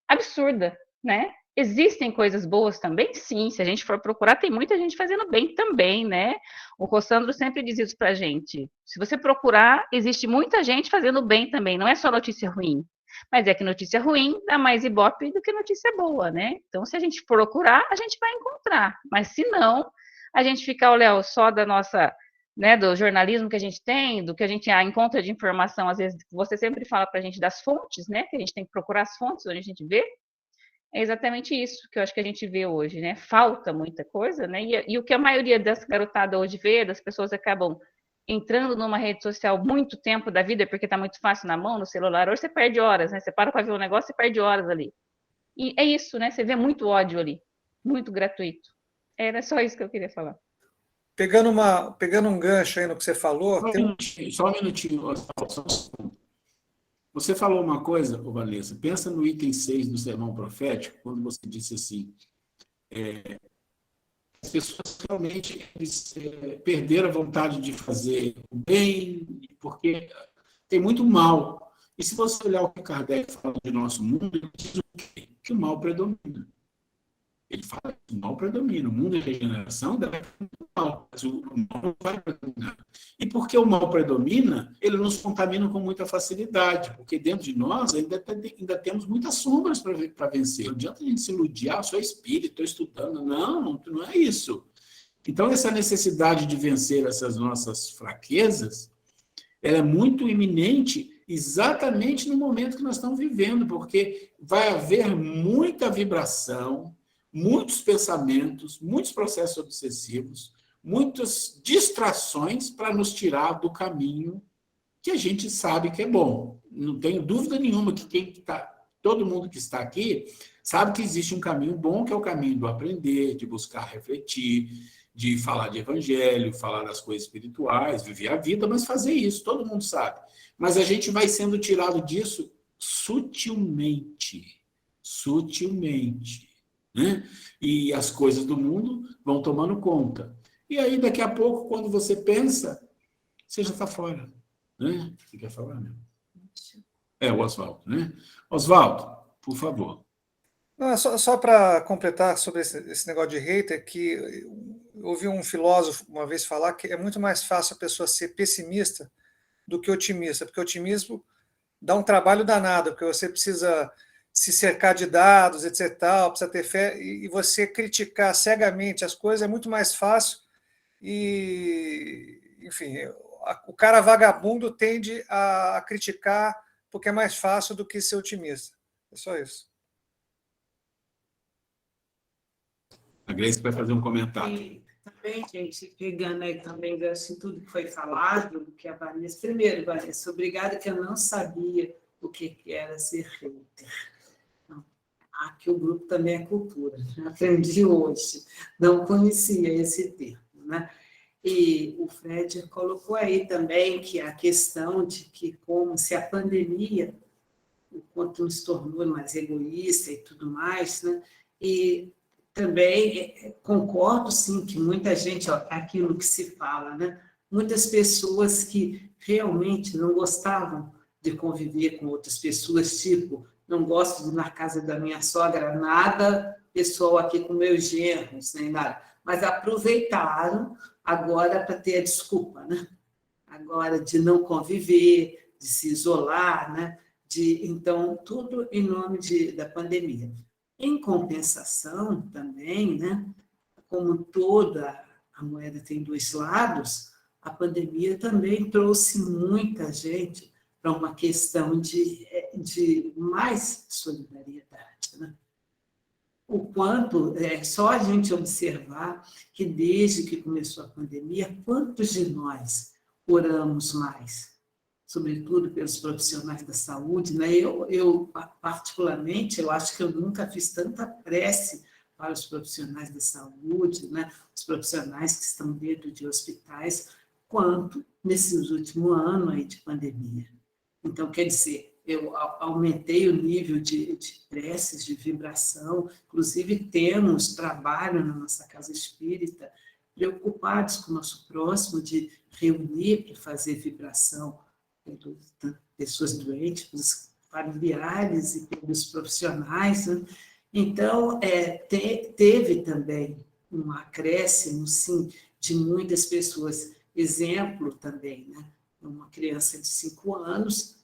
absurda, né? Existem coisas boas também? Sim, se a gente for procurar, tem muita gente fazendo bem também, né? O Rossandro sempre diz isso pra gente. Se você procurar, existe muita gente fazendo bem também, não é só notícia ruim. Mas é que notícia ruim dá mais ibope do que notícia boa, né? Então, se a gente procurar, a gente vai encontrar. Mas se não, a gente ficar, Léo, só da nossa, né, do jornalismo que a gente tem, do que a gente encontra de informação, às vezes você sempre fala para a gente das fontes, né, que a gente tem que procurar as fontes onde a gente vê, é exatamente isso que eu acho que a gente vê hoje, né, falta muita coisa, né, e o que a maioria das garotadas hoje vê, das pessoas acabam entrando numa rede social muito tempo da vida, porque está muito fácil na mão, no celular, hoje você perde horas, né, você para ver um negócio, você perde horas ali, e é isso, né, você vê muito ódio ali, muito gratuito. Era só isso que eu queria falar. Pegando um gancho aí no que você falou... Só um minutinho. Você falou uma coisa, Vanessa, pensa no item 6 do sermão profético, quando você disse assim, as pessoas realmente perderam a vontade de fazer o bem, porque tem muito mal. E se você olhar o que Kardec fala de nosso mundo, ele diz o quê? Que o mal predomina. Ele fala que o mal predomina. O mundo de regeneração deve ter mal, mas o mal não vai predominar. E porque o mal predomina, ele nos contamina com muita facilidade, porque dentro de nós ainda temos muitas sombras para vencer. Não adianta a gente se iludir, eu sou espírito, estou estudando. Não é isso. Então, essa necessidade de vencer essas nossas fraquezas, ela é muito iminente exatamente no momento que nós estamos vivendo, porque vai haver muita vibração, muitos pensamentos, muitos processos obsessivos, muitas distrações para nos tirar do caminho que a gente sabe que é bom. Não tenho dúvida nenhuma que todo mundo que está aqui sabe que existe um caminho bom, que é o caminho do aprender, de buscar refletir, de falar de evangelho, falar das coisas espirituais, viver a vida, mas fazer isso, todo mundo sabe. Mas a gente vai sendo tirado disso sutilmente, né? E as coisas do mundo vão tomando conta. E aí, daqui a pouco, quando você pensa, você já está fora. Né? Você quer falar, né? O Oswaldo, né? Oswaldo, por favor. Não, só para completar sobre esse negócio de hater, que eu ouvi um filósofo uma vez falar que é muito mais fácil a pessoa ser pessimista do que otimista, porque o otimismo dá um trabalho danado, porque você precisa se cercar de dados, etc. Precisa ter fé, e você criticar cegamente as coisas é muito mais fácil. E, enfim, o cara vagabundo tende a criticar porque é mais fácil do que ser otimista. É só isso. A Grace vai fazer um comentário. E também, gente, pegando aí também assim, tudo que foi falado, que a Vanessa... Primeiro, Vanessa, obrigada, que eu não sabia o que era ser hater. Aqui o grupo também é cultura, aprendi hoje, não conhecia esse termo, né? E o Fred colocou aí também que a questão de que como se a pandemia, o quanto nos tornou mais egoísta e tudo mais, né? E também concordo, sim, que muita gente, aquilo que se fala, né? Muitas pessoas que realmente não gostavam de conviver com outras pessoas, tipo, não gosto de ir na casa da minha sogra, nada, pessoal aqui com meus genros, nem nada, mas aproveitaram agora para ter a desculpa, né? Agora de não conviver, de se isolar, né? Então, tudo em nome da pandemia. Em compensação, também, né? Como toda a moeda tem dois lados, a pandemia também trouxe muita gente para uma questão de mais solidariedade, né? O quanto, é só a gente observar que desde que começou a pandemia, quantos de nós oramos mais, sobretudo pelos profissionais da saúde, né? Eu particularmente, eu acho que eu nunca fiz tanta prece para os profissionais da saúde, né? Os profissionais que estão dentro de hospitais, quanto nesses últimos anos aí de pandemia. Então, quer dizer, eu aumentei o nível de preces, de vibração, inclusive temos trabalho na nossa casa espírita, preocupados com o nosso próximo, de reunir para fazer vibração pelas pessoas doentes, pelos familiares e pelos profissionais, né? Então, teve também um acréscimo, sim, de muitas pessoas. Exemplo também, né? Uma criança de 5 anos,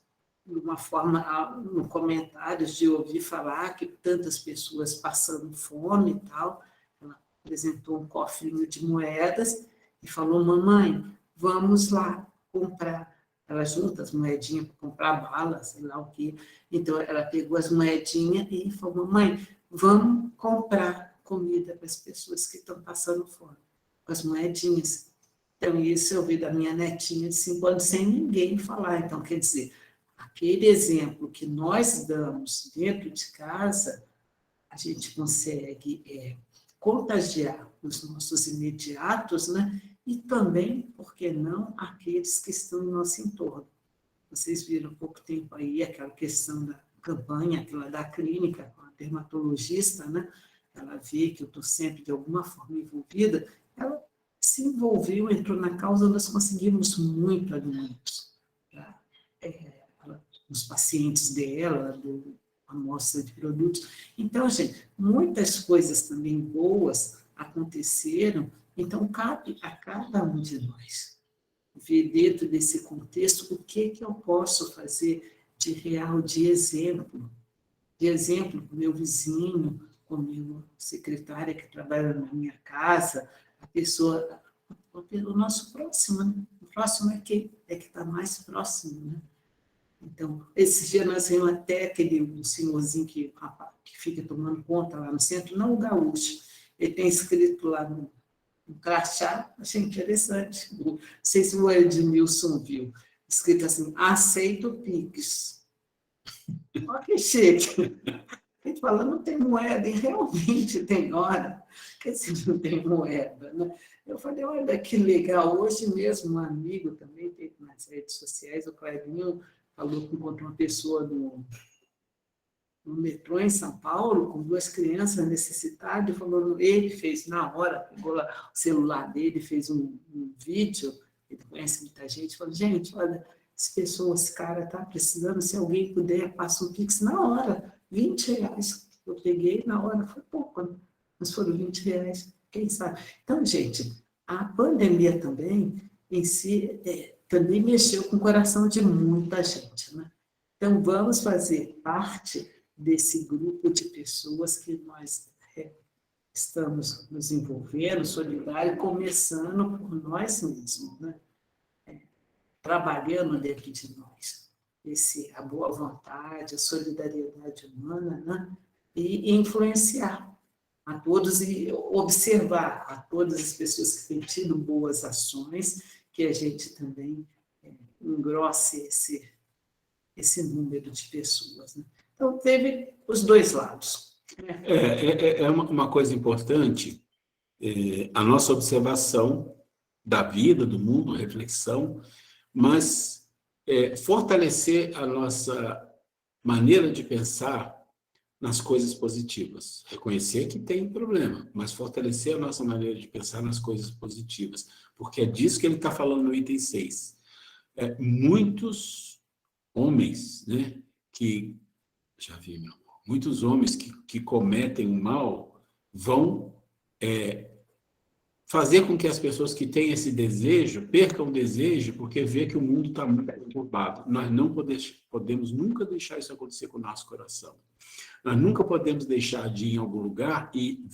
uma forma, no comentários de ouvir falar que tantas pessoas passando fome e tal, ela apresentou um cofrinho de moedas e falou, mamãe, vamos lá comprar. Ela junta as moedinhas para comprar bala, sei lá o quê. Então, ela pegou as moedinhas e falou, mamãe, vamos comprar comida para as pessoas que estão passando fome, com as moedinhas. Então, isso eu vi da minha netinha de 5 anos, sem ninguém falar. Então, quer dizer, aquele exemplo que nós damos dentro de casa, a gente consegue contagiar os nossos imediatos, né? E também, por que não, aqueles que estão no nosso entorno. Vocês viram há pouco tempo aí aquela questão da campanha, aquela da clínica, com a dermatologista, né? Ela vê que eu estou sempre, de alguma forma, envolvida, ela se envolveu, entrou na causa, nós conseguimos muito alimentos para os pacientes dela, a amostra de produtos. Então, gente, muitas coisas também boas aconteceram, então cabe a cada um de nós ver dentro desse contexto o que eu posso fazer de real, de exemplo com o meu vizinho, com a minha secretária que trabalha na minha casa, a pessoa, o nosso próximo, né? O próximo é que está mais próximo, né? Então, esse dia nós vimos até aquele senhorzinho que fica tomando conta lá no centro, não o gaúcho, ele tem escrito lá no crachá, achei interessante, não sei se o Edmilson viu, escrito assim, aceito Pix. Olha que chique. A gente fala, não tem moeda, e realmente tem hora que assim, não tem moeda. Né? Eu falei, olha que legal, hoje mesmo um amigo também teve nas redes sociais, o Clarinho falou que encontrou uma pessoa no metrô em São Paulo, com 2 crianças necessitadas, e falou, ele fez na hora, pegou lá o celular dele, fez um vídeo, ele conhece muita gente, falou, gente, olha, essa pessoa, esse cara está precisando, se alguém puder, passa um Pix na hora, R$20. Eu peguei na hora, foi pouco, mas foram R$20, quem sabe. Então, gente, a pandemia também, em si, também mexeu com o coração de muita gente, né? Então, vamos fazer parte desse grupo de pessoas que nós estamos nos envolvendo, solidário, começando por nós mesmos, né? Trabalhando dentro de nós, a boa vontade, a solidariedade humana, né? E influenciar a todos e observar a todas as pessoas que têm tido boas ações, que a gente também engrosse esse número de pessoas. Né? Então, teve os 2 lados. É uma coisa importante, a nossa observação da vida, do mundo, a reflexão, mas fortalecer a nossa maneira de pensar nas coisas positivas. Reconhecer que tem problema, mas fortalecer a nossa maneira de pensar nas coisas positivas, porque é disso que ele está falando no item 6. Muitos homens, né, que... Já vi, meu amor. Muitos homens que cometem o mal vão fazer com que as pessoas que têm esse desejo percam o desejo porque vê que o mundo está muito conturbado. Nós não podemos nunca deixar isso acontecer com o nosso coração. Nós nunca podemos deixar de ir em algum lugar e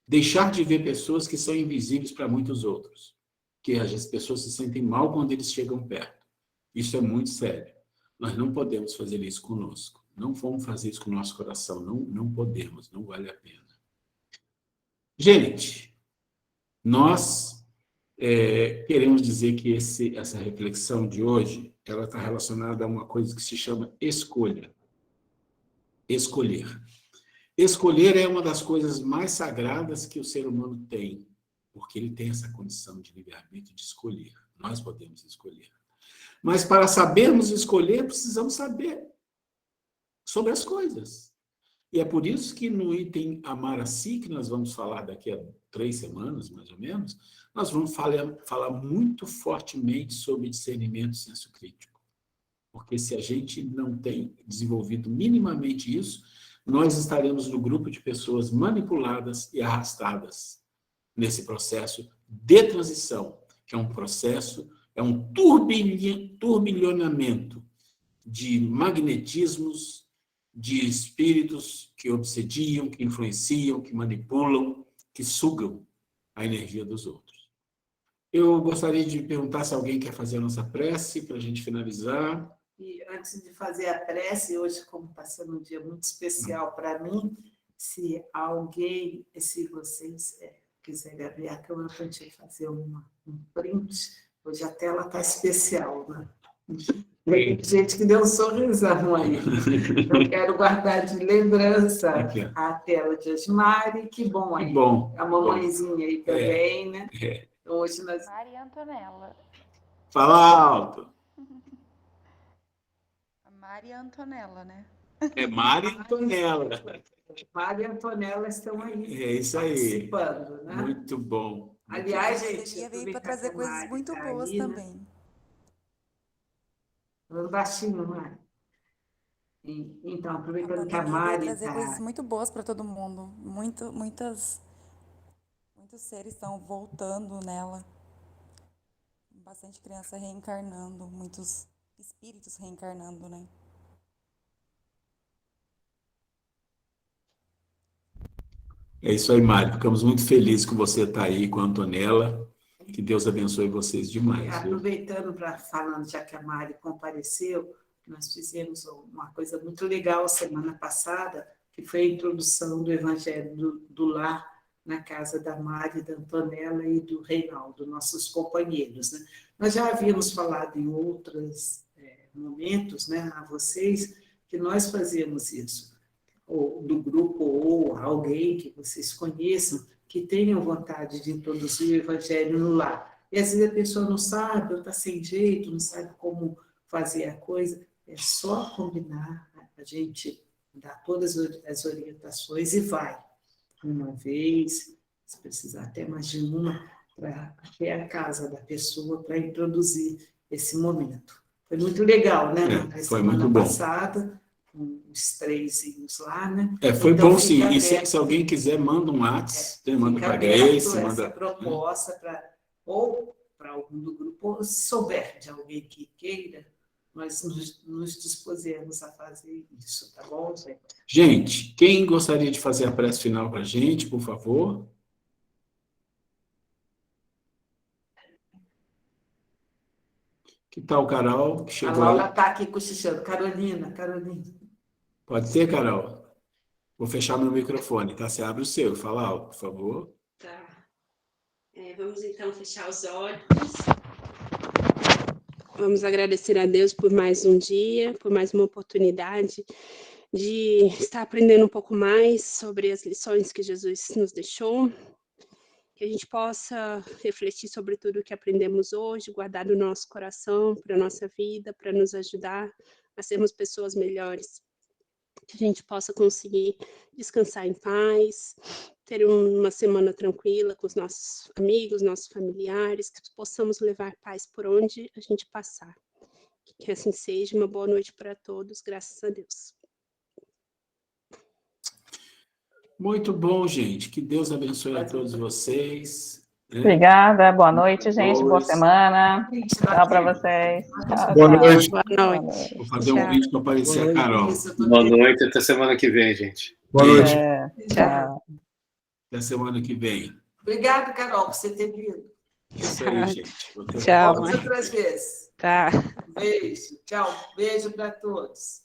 deixar de ver pessoas que são invisíveis para muitos outros. Que as pessoas se sentem mal quando eles chegam perto. Isso é muito sério. Nós não podemos fazer isso conosco. Não vamos fazer isso com o nosso coração. Não podemos, não vale a pena. Gente, nós queremos dizer que essa reflexão de hoje, ela está relacionada a uma coisa que se chama escolha. Escolher. Escolher é uma das coisas mais sagradas que o ser humano tem, porque ele tem essa condição de livre-arbítrio de escolher. Nós podemos escolher. Mas para sabermos escolher, precisamos saber sobre as coisas. E é por isso que no item Amar a Si, que nós vamos falar daqui a 3 semanas, mais ou menos, nós vamos falar muito fortemente sobre discernimento e senso crítico. Porque se a gente não tem desenvolvido minimamente isso, nós estaremos no grupo de pessoas manipuladas e arrastadas nesse processo de transição, que é um processo, é um turbilhonamento de magnetismos, de espíritos que obsediam, que influenciam, que manipulam, que sugam a energia dos outros. Eu gostaria de perguntar se alguém quer fazer a nossa prece para a gente finalizar. E antes de fazer a prece, hoje, como está sendo um dia muito especial para mim, se vocês quiserem abrir a câmera para a gente fazer um print, hoje a tela está especial, né? Tem gente que deu um sorrisão aí. Eu quero guardar de lembrança a tela de Osmari, que bom aí. Que bom. A mamãezinha aí também, né? Então, hoje nós... Maria Antonella. Fala alto. Maria Antonella, né? É Maria Antonella. Maria e Antonella estão aí. É isso aí. Participando, né? Muito bom. Aliás, gente... Você veio para trazer coisas muito boas aí, também. Né? Falando baixinho, Mari. Então, aproveitando que a Mari trazer coisas muito boas para todo mundo. Muitos seres estão voltando nela. Bastante criança reencarnando, muitos espíritos reencarnando, né? É isso aí, Mário. Ficamos muito felizes que você está aí com a Antonella. Que Deus abençoe vocês demais. Aproveitando para falando, já que a Mari compareceu, Nós fizemos uma coisa muito legal semana passada, que foi a introdução do Evangelho do Lar na casa da Mari, da Antonella e do Reinaldo, nossos companheiros, né? Nós já havíamos falado em outros momentos, né, a vocês, que nós fazíamos isso, ou do grupo, ou alguém que vocês conheçam, que tenham vontade de introduzir o Evangelho no lar. E às vezes a pessoa não sabe, ou está sem jeito, não sabe como fazer a coisa, é só combinar, a gente dá todas as orientações e vai. Uma vez, se precisar até mais de uma, para até a casa da pessoa, para introduzir esse momento. Foi muito legal, né? Na foi semana muito bom. passada, com os 3 lá, né? Foi então, bom, sim. E aberto, se alguém quiser, manda um WhatsApp, manda para a aberto Grace, essa manda... proposta ou para algum do grupo, ou se souber de alguém que queira, nós nos dispusemos a fazer isso, tá bom, gente? Gente, quem gostaria de fazer a prece final para a gente, por favor? Que tal, Carol, que A chegou Laura aí? está aqui cochichando. Carolina. Pode ser, Carol? Vou fechar meu microfone, tá? Você abre o seu, fala alto, por favor. Tá. Vamos então fechar os olhos. Vamos agradecer a Deus por mais um dia, por mais uma oportunidade de estar aprendendo um pouco mais sobre as lições que Jesus nos deixou, que a gente possa refletir sobre tudo o que aprendemos hoje, guardar no nosso coração, para a nossa vida, para nos ajudar a sermos pessoas melhores, que a gente possa conseguir descansar em paz, ter uma semana tranquila com os nossos amigos, nossos familiares, que possamos levar paz por onde a gente passar. Que assim seja. Uma boa noite para todos, graças a Deus. Muito bom, gente. Que Deus abençoe a todos vocês. Obrigada, boa noite, gente. Boa semana. Tchau para vocês. Tchau, Boa noite. Boa noite. Vou fazer um vídeo para aparecer a Carol. Boa noite, até semana que vem, gente. Boa noite. Tchau. Até semana que vem. Obrigada, Carol, por você ter vindo. Isso aí, gente. Tchau, Vamos outras vezes. Tá. Beijo. Tchau. Beijo para todos.